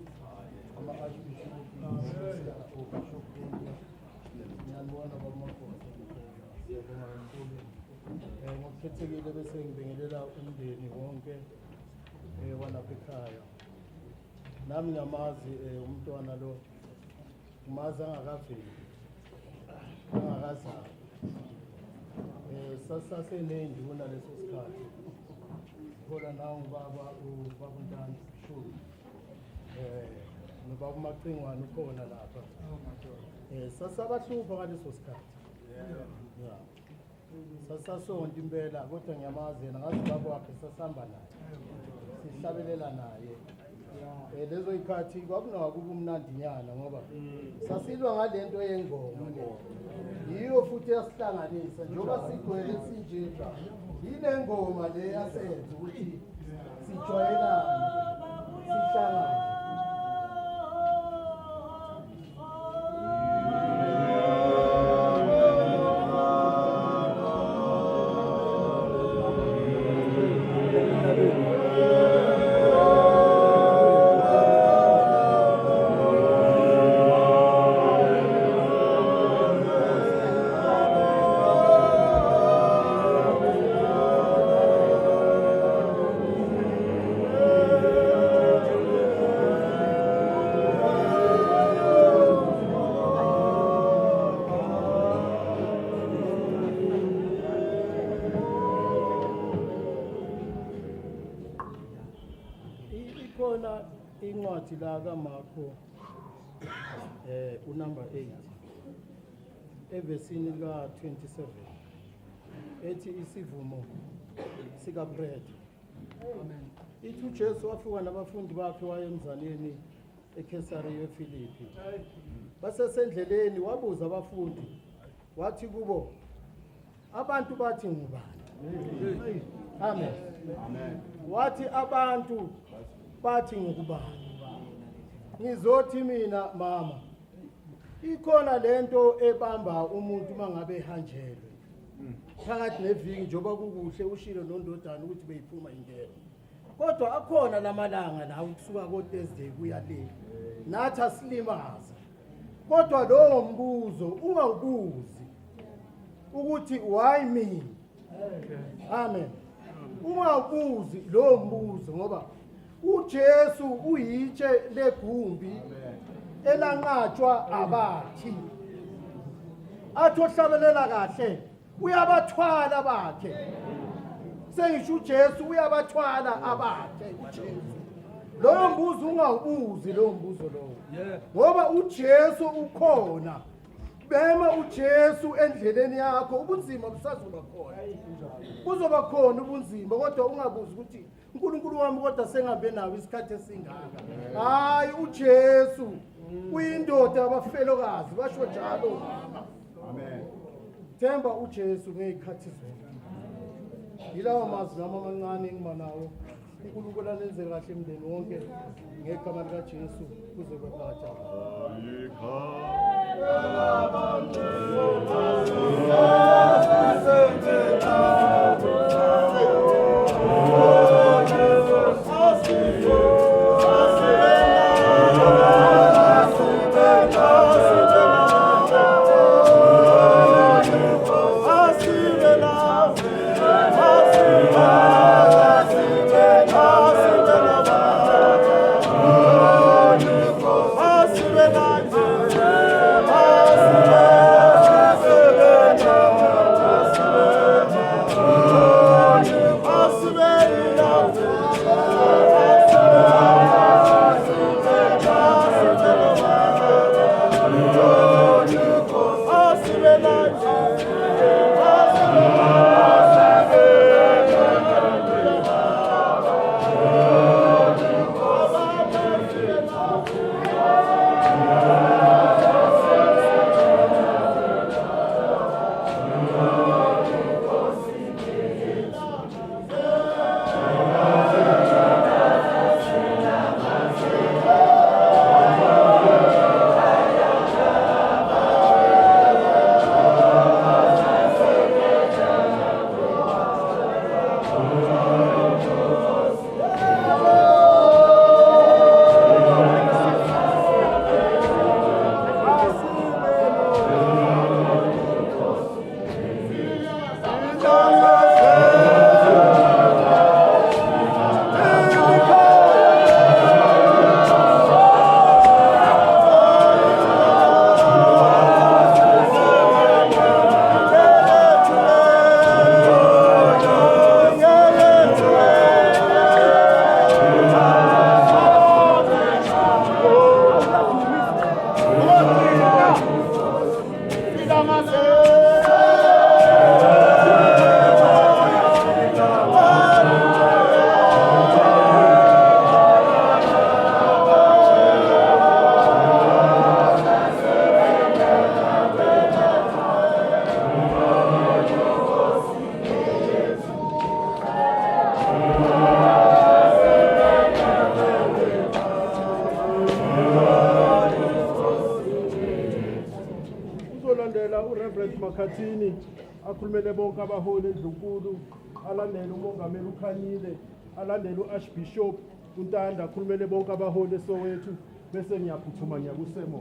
ama-archbishop obishop ngiyabona bamakhosi siyabonga kakhulu ngokukhethekile bese ngibingelela umndeni wonke walapha ekhaya nami ngiyamazi umntwana lo umazi angakaveli angakazali saseney'nduna leso sikhathi khona nawo ubaba uNtando Shulu nobaba uMacingwane ukhona lapha sasabahlupha ngaleso sikhathi ya sasasonto impela kodwa ngiyamazi yena ngazi baba wakhe sasihamba naye sihlabelela naye lezo y'khathi kwakunakuba umnandinyana ngoba sasilwa ngale nto yengoma yiyo futhi yasihlanganisa njengoba sigcwele sinje yile ngoma le yasenza ukuthi sijwayelane sihlangane. Ikhona incwadi la kaMarko unumber 8 evesini ka-27 ethi isivumo sikaBread. Ithi uJesu wafika nabafundi bakhe waye emzaneni eKesariya eFilipi. Basesendleleni wabuza abafundi wathi kubo, abantu bathi ngubani? Amen. Wathi abantu bathi ngubani? Ngizothi mina mama, ikhona lento ebamba umuntu mangabe ehanjelwe phakathi neviki njoba kukuhle ushilo nondodana ukuthi beyiphuma ingelo. Kodwa akhona lamalanga la ukusuka ko-Thursday kuya le nathi asilimaza. Kodwa lowo mbuzo ungawubuzi ukuthi why me? Amen. Ungawubuzi lowo mbuzo ngoba uJesu uyitshe legumbi elanqatshwa abathi. Athi ohlabelela kahle uyabathwala bakhe. Sengisho uJesu uyabathwala abakhe uJesu. Lowo mbuzo ungawubuzi lowo mbuzo lowo. Ngoba uJesu ukhona. Bema uJesu endleleni yakho ubunzima busazoba khona. Kuzoba khona ubunzima kodwa ungabuzi ukuthi uNkulunkulu wami kodwa sengabe nawe isikhathi esingaka. Hayi uJesu uyindoda abafelokazi basho njalo mama. Amen. Themba uJesu ngezikhathi zonke. Yilawa mazwi nami amancane engimanawo. uNkulunkulu alenze kahle emndeni wonke ngegama likaJesu kuze kwephatha. Oh ngicela uReverend Makhathini akhulumele bonke abaholi endlunkulu, alandele umongameli uKhanyile, alandele uArchbishop uNtanda, akhulumele bonke abaholi eSoweto, bese ngiyaphuthuma ngiyakusemo.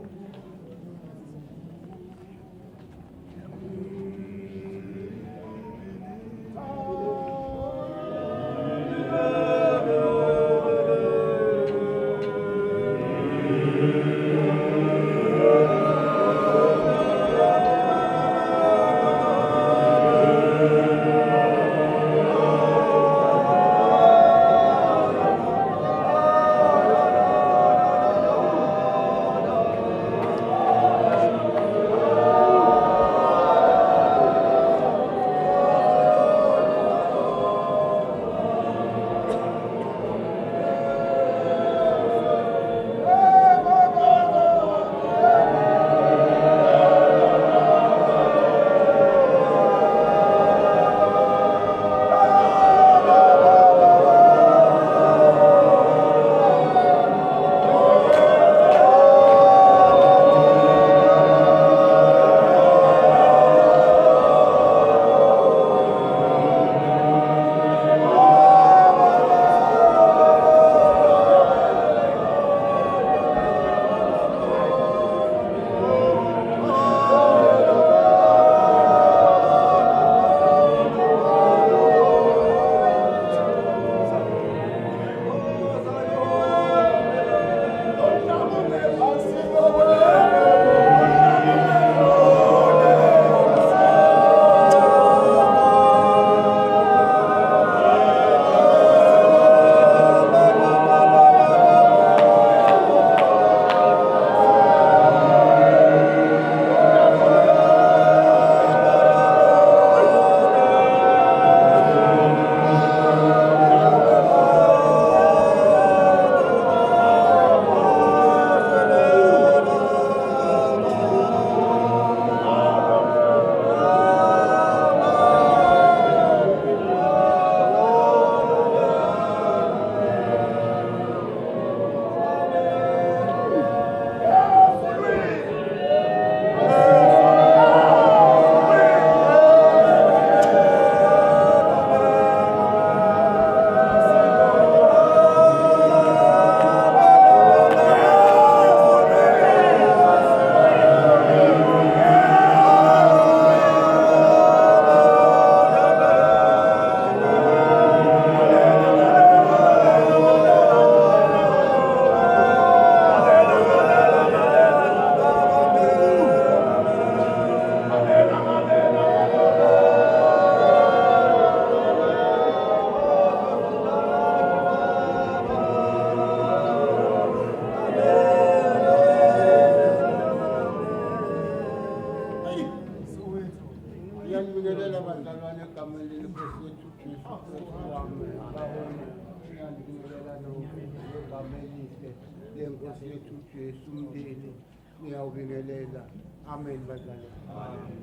lenkosi yethu Jesu umndeni ngiyawubingelela. Amen bazalwane.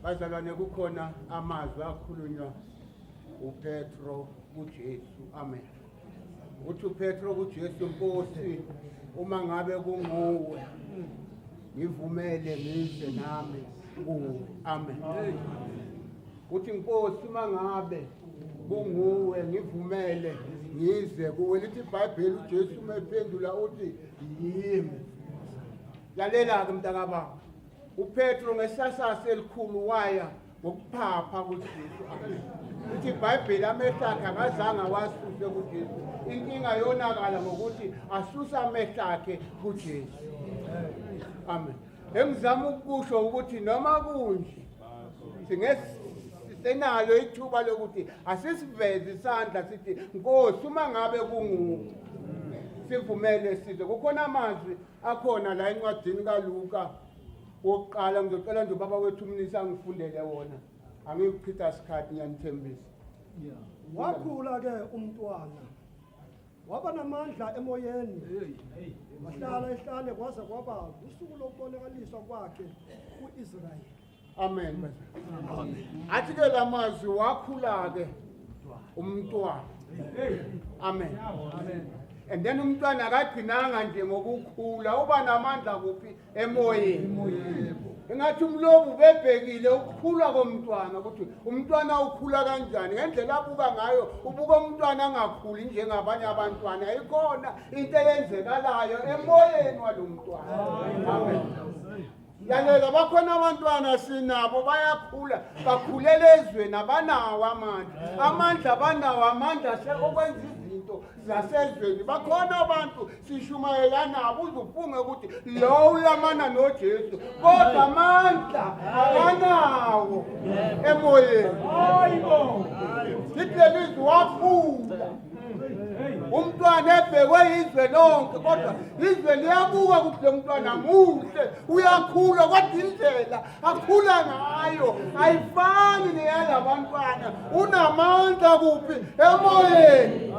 Bazalwane, kukhona amazwi akhulunywa uPetro kuJesu. Amen. Uthi uPetro kuJesu, Nkosi, uma ngabe kunguwe ngivumele ngize nami kuwe. Amen. Uthi Nkosi, uma ngabe kunguwe ngivumele ngize kuwe. Lithi iBhayibheli uJesu umephendula uthi yimi. Lalela-ke mntakababa, uPetro ngesasasa elikhulu waya ngokuphapha kuJesu. Lithi iBhayibheli amehlo akhe akazange awasuse kuJesu. Inkinga yonakala ngokuthi asuse amehlo akhe kuJesu. Amen. Engizama ukusho ukuthi noma kunje senalo ithuba lokuthi asisiveze isandla sithi Nkosi, uma ngabe kunguwe sivumele size. Kukhona amazwi akhona la encwadini kaLuka wokuqala, ngizocela nje ubaba wethu umnisi angifundele wona, angikuchitha isikhathi, ngiyanithembisa. Wakhula-ke umntwana, waba namandla emoyeni, wahlala ehlane kwaze kwaba usuku lokubonakaliswa kwakhe ku-Israyeli. Amen. Athi-ke la mazwi wakhula-ke umntwana. Amen. and then umntwana akagcinanga nje ngokukhula uba namandla kuphi emoyeni engathi umlomo ubebhekile ukukhula komntwana ukuthi umntwana ukhula kanjani ngendlela abuka ngayo ubuka umntwana angakhuli njengabanye abantwana ayikhona into eyenzekalayo emoyeni walomntwana amen lalela bakhona abantwana sinabo bayakhula bakhulele ezweni abanawo amandla abanawo amandla okwenza izinto zasezweni bakhona abantu sishumayela nabo uzufunge ukuthi lo ulamana noJesu kodwa amandla abanawo emoyeni hayibo lithelizwe wakhula umntwana ebhekwe izwe lonke kodwa izwe liyabuka ukuthi lo mntwana muhle uyakhula kodwa indlela akhula ngayo ayifani neyalabantwana unamandla kuphi emoyeni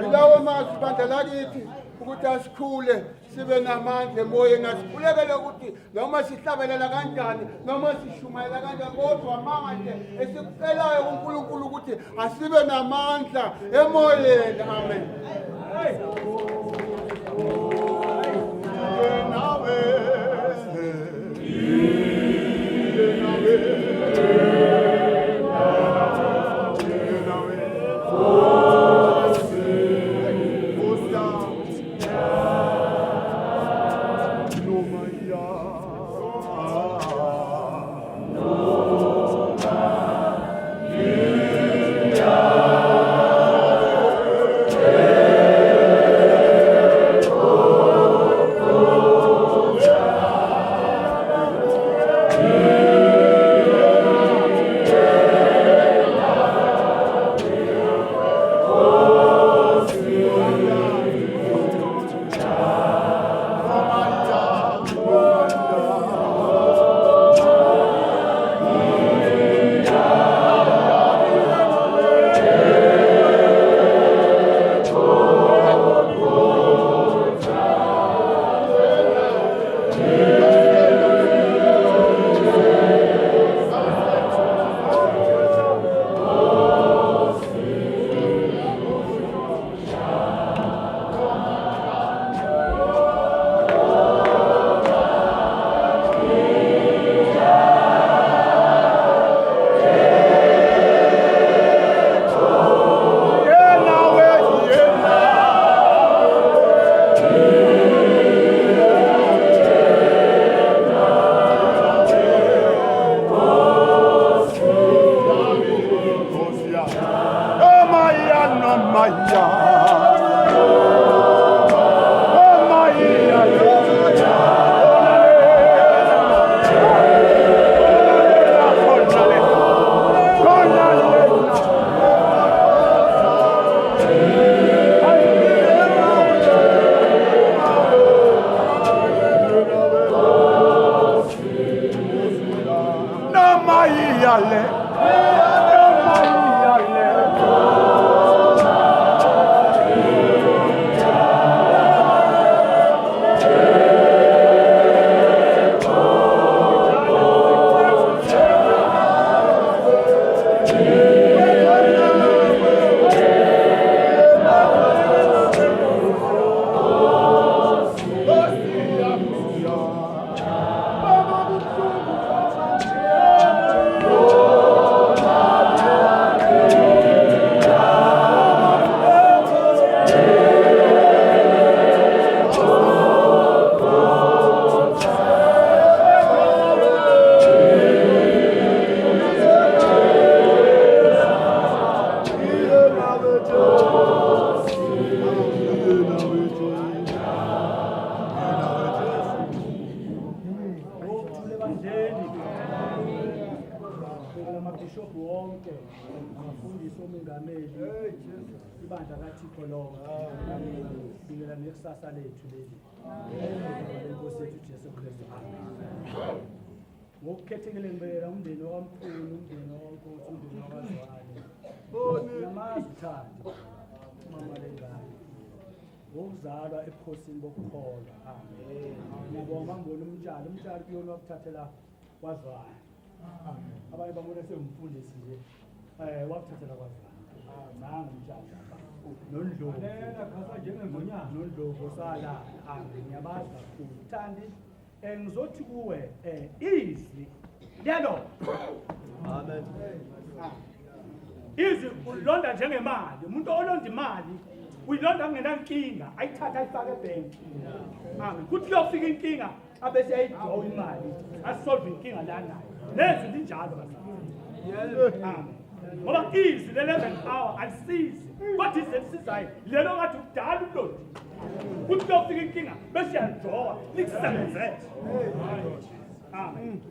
ilawo mazwi bandla lakithi ukuthi asikhule sibe namandla emoyeni asikhulekele ukuthi noma sihlabelela kanjani noma sishumayela kanjani kodwa manje esikucelayo kuNkulunkulu ukuthi asibe namandla emoyeni amen ibandla kaThixo lonke sibingelela nekusasa lethu leli Nkosi yethu Jesu Kristu amen ngokukhethekile ngibekela umndeni wamkhulu umndeni waNkosi umndeni wakwaZwane namazi uthando mama lengane ngokuzalwa ebukhosini bokukholwa amen ngiyabonga ngibona umtshali kuyona wakuthathela kwaZwane abanye bamona semfundisi nje wakuthathela kwaZwane nangu umtshali nondlovu sala ngiyabazi kakhulu Thandi ngizothi kuwe izwi lelo Amen. izwi ulonda njengemali umuntu olonda imali uyilonda kungenankinga ayithatha ayifake ebhenki amen kuthi kuyofika inkinga abese ayidraw imali asolve inkinga lanayo nezwi linjalo amen ngoba izwi le-11 hour alisizi kodwa izwi elisizayo lelo ngathi kudala ulondi kuthi kuyofika inkinga bese yalidrawa likusebenzele amen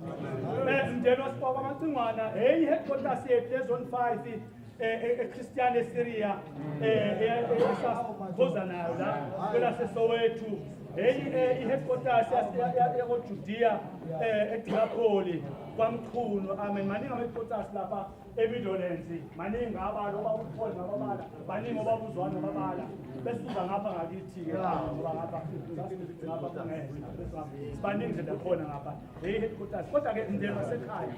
mndeni wasipoko amacingwana i-headquarters yethu ezone 5 eChristian eSyria esasikhoza nayo la kwelaseSoweto i-headquarters yakoJudea eDiapoli kwamchunu amen maningi ama-headquarters lapha eMidlands maningi abalo obabuthola ngababala baningi obabuzwana ngababala besuka ngapha ngakithi-ke ngoba ngapha baningi nje ndakhona ngapha i-headquarters kodwa-ke ndlela wasekhaya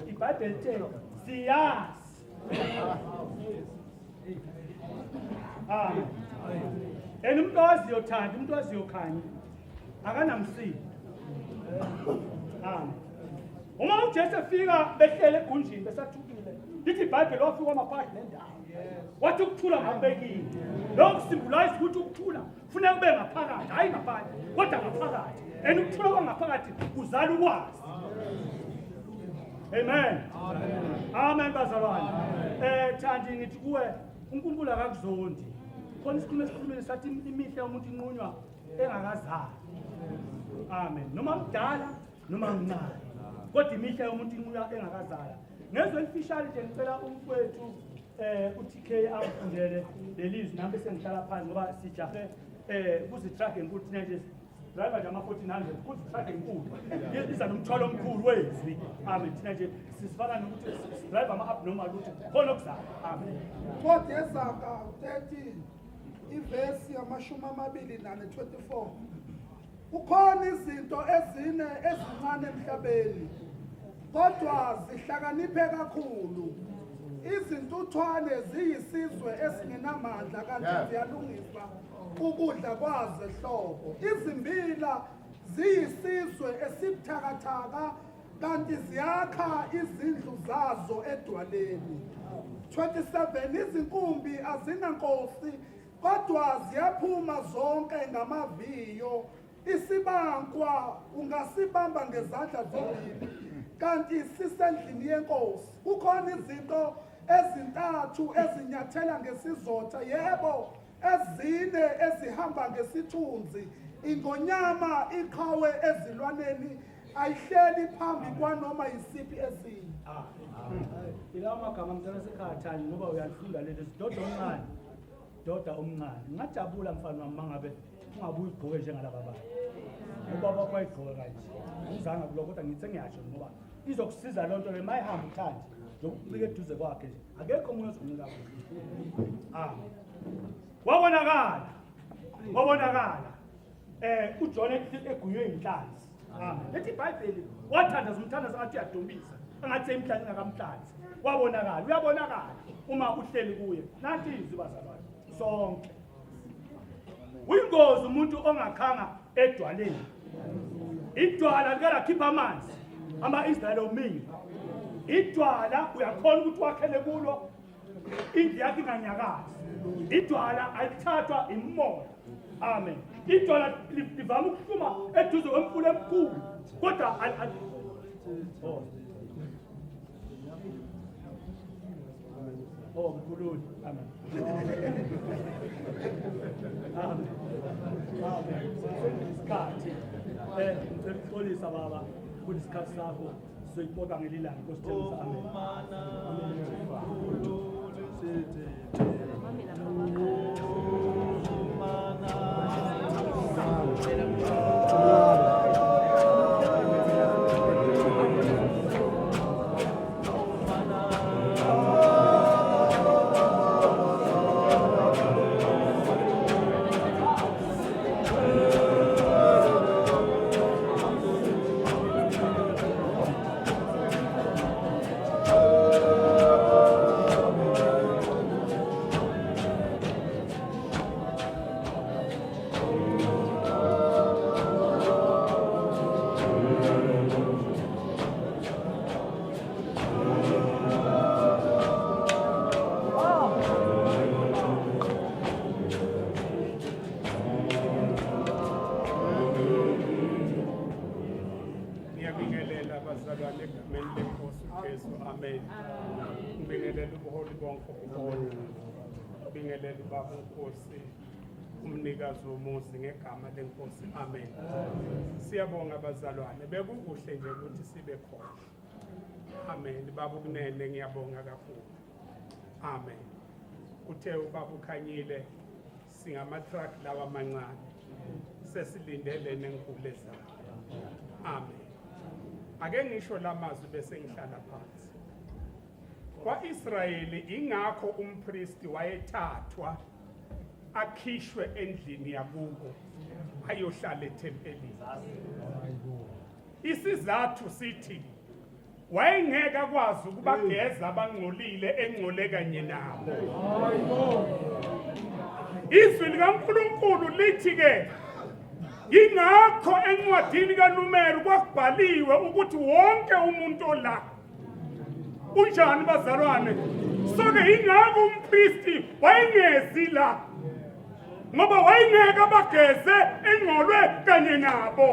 iBhayibheli lithe siyazi and umuntu owaziyo Thandi umuntu owaziyo Khanya akanamsindo uma uJesu efika behlele egunjini besathukile lithi iBhayibheli wafika amaphakathi nendawo wathi ukuthula ngabekile lokhu symbolize ukuthi ukuthula kufuneka kube ngaphakathi hayi ngaphandle kodwa ngaphakathi and ukuthula kwangaphakathi kuzala ukwazi amen amen bazalwane Thandi ngithi kuwe uNkulunkulu akakuzondi khona isikhulumo esikhulumile sathi imihle yomuntu inqunywa engakazali amen noma mdala noma mncane kodwa imihle yomuntu inqunywa engakazala ngezwe elifishali nje ngicela umfowethu uTK afundele lelizwi nami bese ngihlala phansi ngoba sijahe kuzitrack enkulu thina nje driver nje ama-1400 kuzitrack enkulu iza nomthwalo omkhulu wezwi amen thina nje sisifana nokuthi drive ama-abnormal ukuthi khona okuzala amen kodwa eZaga 13 ivesi yamashumi 24 kukhona izinto ezine ezincane emhlabeni kodwa zihlakaniphe kakhulu izintuthwane ziyisizwe esingenamandla kanti ziyalungisa ukudla kwazo ehlobo izimbila ziyisizwe esibuthakathaka kanti ziyakha izindlu zazo edwaleni 27 izinkumbi azinankosi kodwa ziyaphuma zonke ngamaviyo isibankwa ungasibamba ngezandla zombili kanti sisendlini yenkosi kukhona izinto ezintathu ezinyathela ngesizotha yebo ezine ezihamba ngesithunzi ingonyama iqhawe ezilwaneni ayihleli phambi kwanoma yisiphi esinye ilawo magama mntana sekhaya Thandi ngoba uyalifunda leli sidoda omncane doda omncane ngingajabula mfana wami mangabe ungabuyi ugqoke njengalaba baba ubaba wakho ayigqoke kanje ngizanga kuloko kodwa ngithe ngiyasho ngoba izokusiza lonto le mayihamba uThandi lokubika eduze kwakhe nje akekho umuntu ozokunika amen wabonakala uJohn egunywe inhlanzi amen lethi iBhayibheli wathandaza umthandazo ngathi uyadumbisa angathi imhlanzi ngakamhlanzi wabonakala uyabonakala uma uhleli kuye nathi izwi bazalwane sonke uyingozi umuntu ongakhanga edwaleni idwala likalakhipha amanzi ama-Israyeli omile idwala uyakhona ukuthi wakhele kulo indlu yakhe inganyakazi idwala alithathwa imoya amen idwala livame ukuhluma eduze kwemfula emkhulu kodwa mkhululi amen amen isikhathi ngicela baba kulisikhathi sakho soyibonga ngelilanga nkosithemisa bazalwane egameni lenkosi uJesu amen ngibingelela ubuholi bonke ubuholi ngibingelela ubaba uNkosi umnikazi womuzi ngegama lenkosi amen siyabonga bazalwane bekukuhle nje ukuthi sibe khona amen baba ukunene ngiyabonga kakhulu amen uthe ubaba ukhanyile singama-truck lawa mancane sesilindele nenkulu ezayo amen ake ngisho lamazwi bese ngihlala phansi kwa-Israyeli ingakho umpristi wayethathwa akhishwe endlini yakubo ayohlala ethempelini isizathu sithi wayengeke akwazi ukubageza abangcolile engcole kanye nabo izwi likaNkulunkulu lithi-ke ingakho encwadini kaNumeri kwakubhaliwe ukuthi wonke umuntu ola unjani bazalwane so-ke ingakho umpristi wayengezi la ngoba wayengeke abageze engcolwe kanye nabo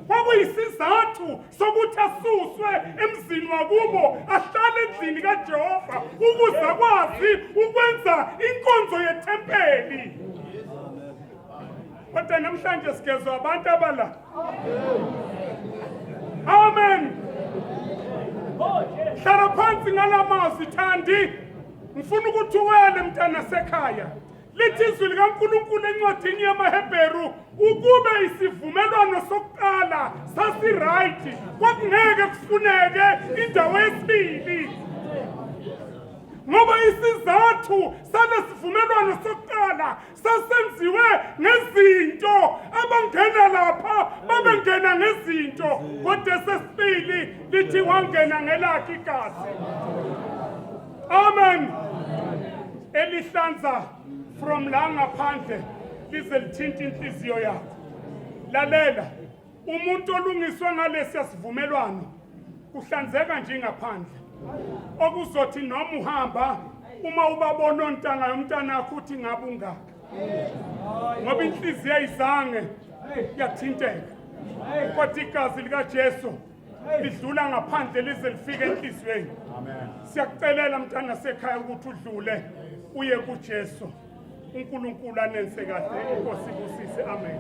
kwakuyisizathu sokuthi asuswe emzini wakubo ahlale endlini kaJehova ukuze akwazi ukwenza inkonzo yethempeli kodwa namhlanje sigezwa abantu abala amen hlala phansi ngalamazwi Thandi ngifuna ukuthi uwele mntana sekhaya lithi izwi likaNkulunkulu encwadini yamaHebheru ukube isivumelwano sokuqala sasiright kwakungeke kufuneke indawo yesibili ngoba isizathu salesivumelwano sokuqala sasenziwe ngezinto abangena lapha babengena ngezinto kodwa sesibili lithi wangena ngelakhe igazi amen elihlanza from la ngaphandle lize lithinta inhliziyo yakho lalela umuntu olungiswe ngalesi sivumelwano kuhlanzeka nje ngaphandle okuzothi noma uhamba uma ubabona ontanga yomntana wakho uthi ngabe ungaka ngoba inhliziyo ayizange yathinteka kodwa igazi likaJesu lidlula ngaphandle lize lifike enhliziyweni siyakucelela mntana sekhaya ukuthi udlule uye kuJesu uNkulunkulu anense kahle inkosi kusise amen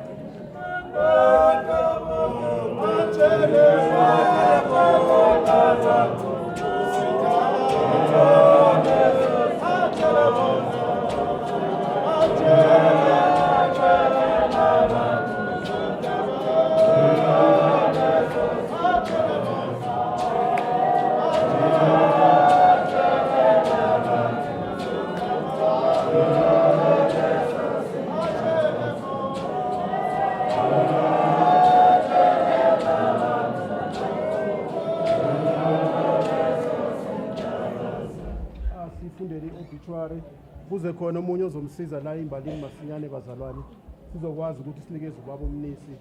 kuze khona omunye ozomsiza la imbalini masinyane bazalwane sizokwazi ukuthi sinikeze ubaba umnisi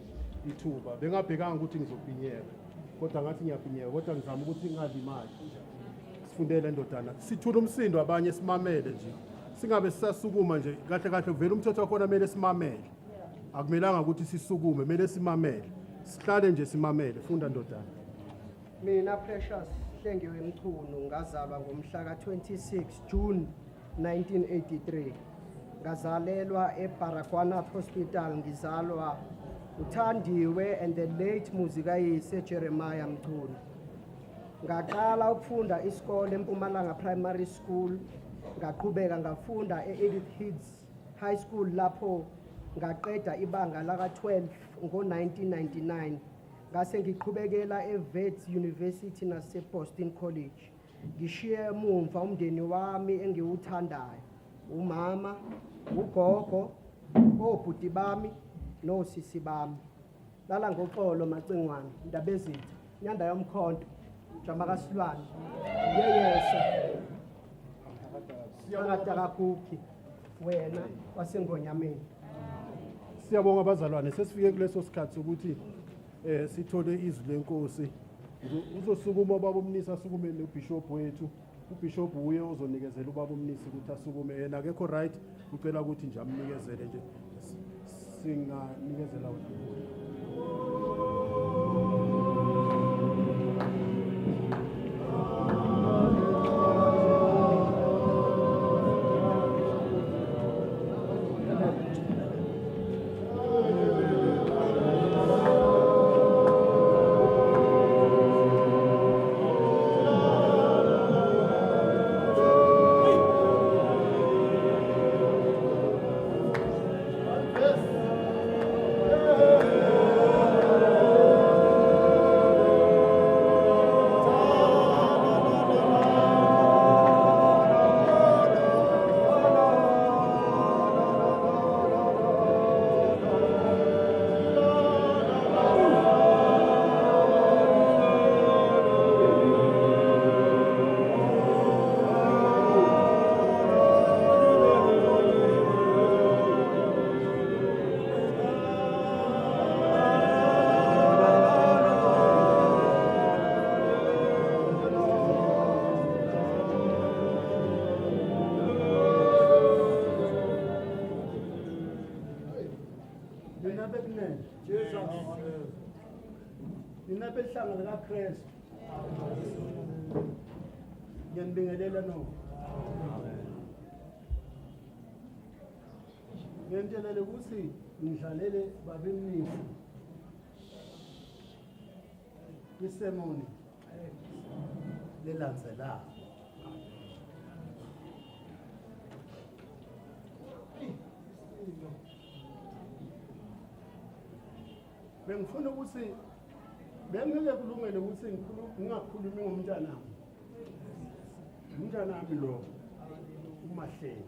ithuba bengabhekanga ukuthi ngizobhinyeka kodwa ngathi ngiyabhinyeka kodwa ngizama ukuthi ngingalimali sifundele ndodana sithule umsindo abanye simamele nje singabe sisasukuma nje kahle kahle vele umthetho wakhona kumele simamele akumelanga ukuthi sisukume kumele simamele sihlale nje simamele funda ndodana mina Precious Hlengiwe Mchunu ngazalwa ngomhla ka-26 June 1983 ngazalelwa eBaragwanath Hospital ngizalwa uThandiwe and the late muzikayise Jeremiah Mchunu ngaqala ukufunda isikole eMpumalanga Primary School ngaqhubeka ngafunda eEdith Hits High School lapho ngaqeda ibanga laka-12 ngo-1999 ngase ngiqhubekela eWits University naseBoston College ngishiye emumva umndeni wami engiwuthandayo umama ugogo obhuti bami nosisi bami lala ngoxolo macingwane Ndabezitha Nyanda yomkhonto Jamakasilwane yeyesa Akatakakuki wena wasengonyameni siyabonga abazalwane sesifike kuleso sikhathi ukuthi sithole izwi lenkosi uzosukuma ubaba umnisi asukume nobishop wethu ubishop uye ozonikezela ubaba umnisi ukuthi asukume yena akekho right ucela ukuthi nje amnikezele nje singanikezela Nina bekunene. Nina behlanga likaKristu. Ngiyanibingelela no. Ngiyantshelele ukuthi ngidlalele babemnisi. Isemoni lelandzelayo. Bengifuna ukuthi bengeke kulungele ukuthi ngingakhulumi ngomntanami. Umntanami lo uMahleli.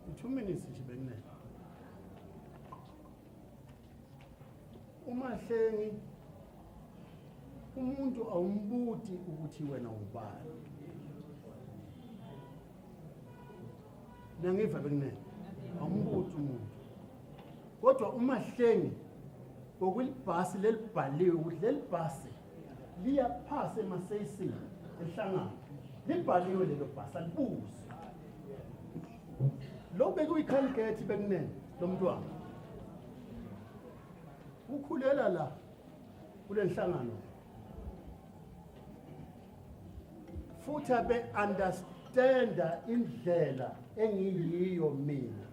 In 2 minutes nje benginene. uMahlengi umuntu awumbuti ukuthi wena ubani. Nangiva bekunene awumbuti umuntu. Kodwa uMahlengi ngokulibhasi lelibhaliwe ukuthi lelibhasi liyaphasa emaseyisini ehlangana. Libhaliwe lelo bhasi alibuzi. Lo bekuyikhandidethi bekunene lo mntwana. Ukhulela la kule nhlangano. Futhi abe understanda indlela engiyiyo mina.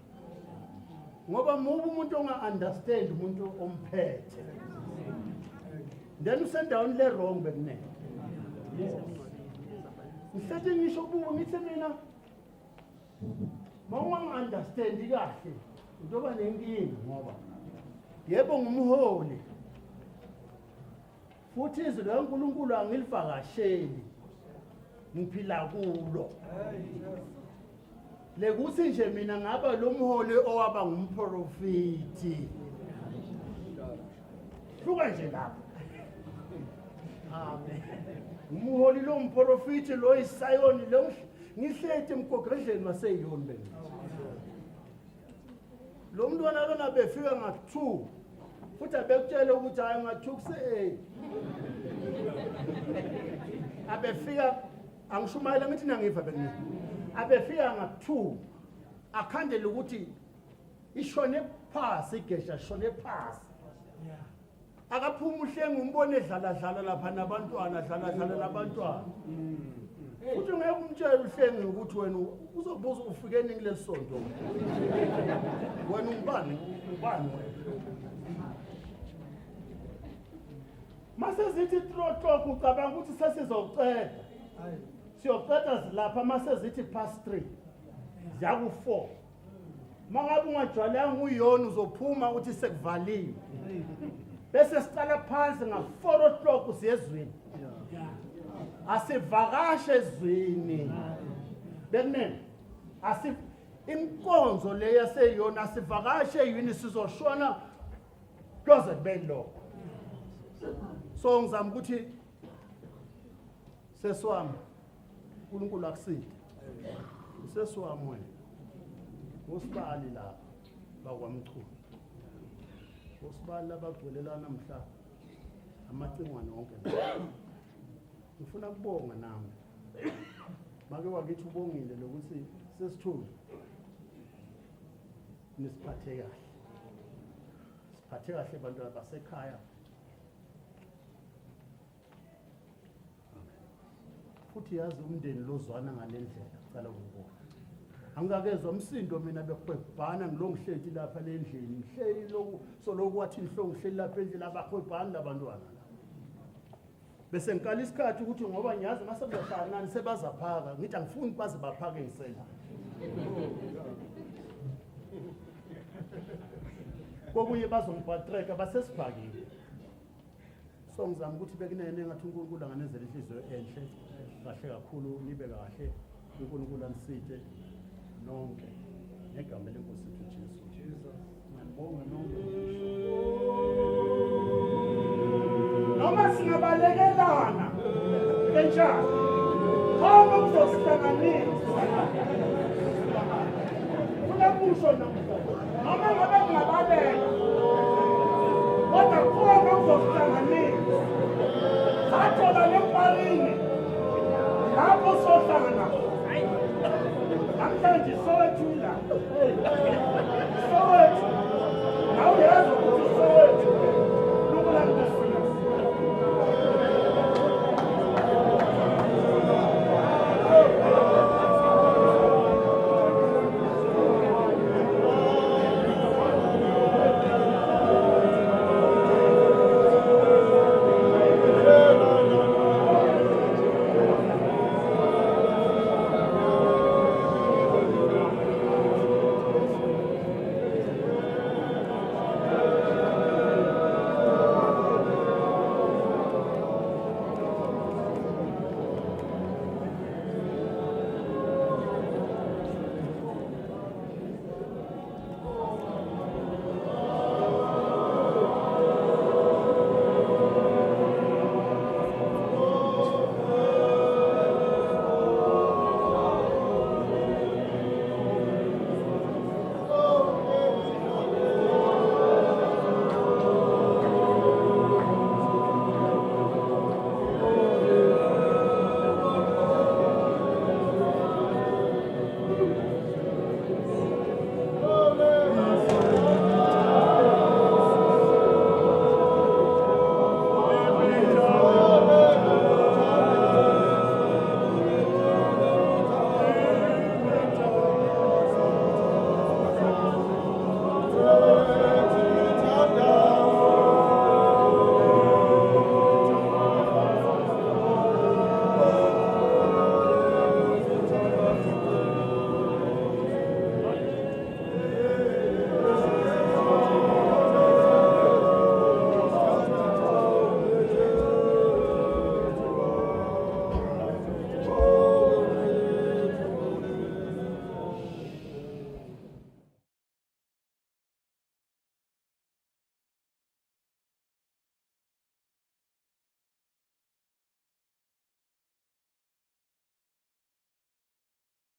Ngoba mubu umuntu onga understand umuntu omphethe. Then usendaweni le wrong bekunene. Ngisethe ngisho kubo ngithi mina mawunga understand kahle njoba nenkingi ngoba yebo ngumholi futhi izwi likaNkulunkulu angilivakasheli ngiphila kulo lekuthi nje mina ngaba lo mholi owaba ngumprofiti hluka nje lapho amen umholi lo mprofiti lo isayoni lo ngihlete emcongregation waseyoni beni lo mntwana lona befika nga2 futhi abekutshela ukuthi hayi nga2 kuse abefika angishumayela ngithi nangiva beni abefika nga2 akhandele ukuthi ishone phasi igesha shone phasi akaphuma uHlengi umbone edlala lapha nabantwana dlala labantwana uthi ngeke umtshela uHlengi ukuthi wena uzobuza ufike nini lesonto wena ubani wena mase zithi trotlo ucabanga ukuthi sesizoceda siyoceda lapha mase zithi past 3 zaku 4 mangabe ungajwayelanga uyona uzophuma uthi sekuvaliwe bese sicala phansi nga4 o'clock siyezweni asivakashe ezweni bekunene inkonzo le yaseyona asivakashe yini sizoshona closet bello so ngizama ukuthi seswami uNkulunkulu akusile seswami wena usibali la bakwamchulu usibali labagcwelelana namhla amacingwane wonke ngifuna ukubonga nami make wakithi ubongile lokuthi sesithule nisiphathe kahle siphathe kahle abantu basekhaya futhi yazi umndeni lozwana ngalendlela cala ukubona angakezwa umsindo mina bekhwebhana ngilongihleti lapha lendlini ngihleli lokhu soloku wathi inhlongo ngihleli lapha endlini abakhwebhana labantwana bese ngikala isikhathi ukuthi ngoba ngiyazi mase kuzohlala nani sebazaphaka ngithi angifuni baze baphake ngisela kokunye bazongibhatreka basesiphakile so ngizama ukuthi bekunene ngathi uNkulunkulu anganenzela inhliziyo enhle kahle kakhulu nibe kahle uNkulunkulu anisithe nonke negama lenkosi yethu Jesu ngiyabonga nonke noma singabalekelana kanjani hamba kuzosihlanganisa kunakusho noma ngabe kungabaleka kodwa khona kuzosihlanganisa sathola lemparini lapho sohlangana namhlanje sowethu ila sowethu nawe yazo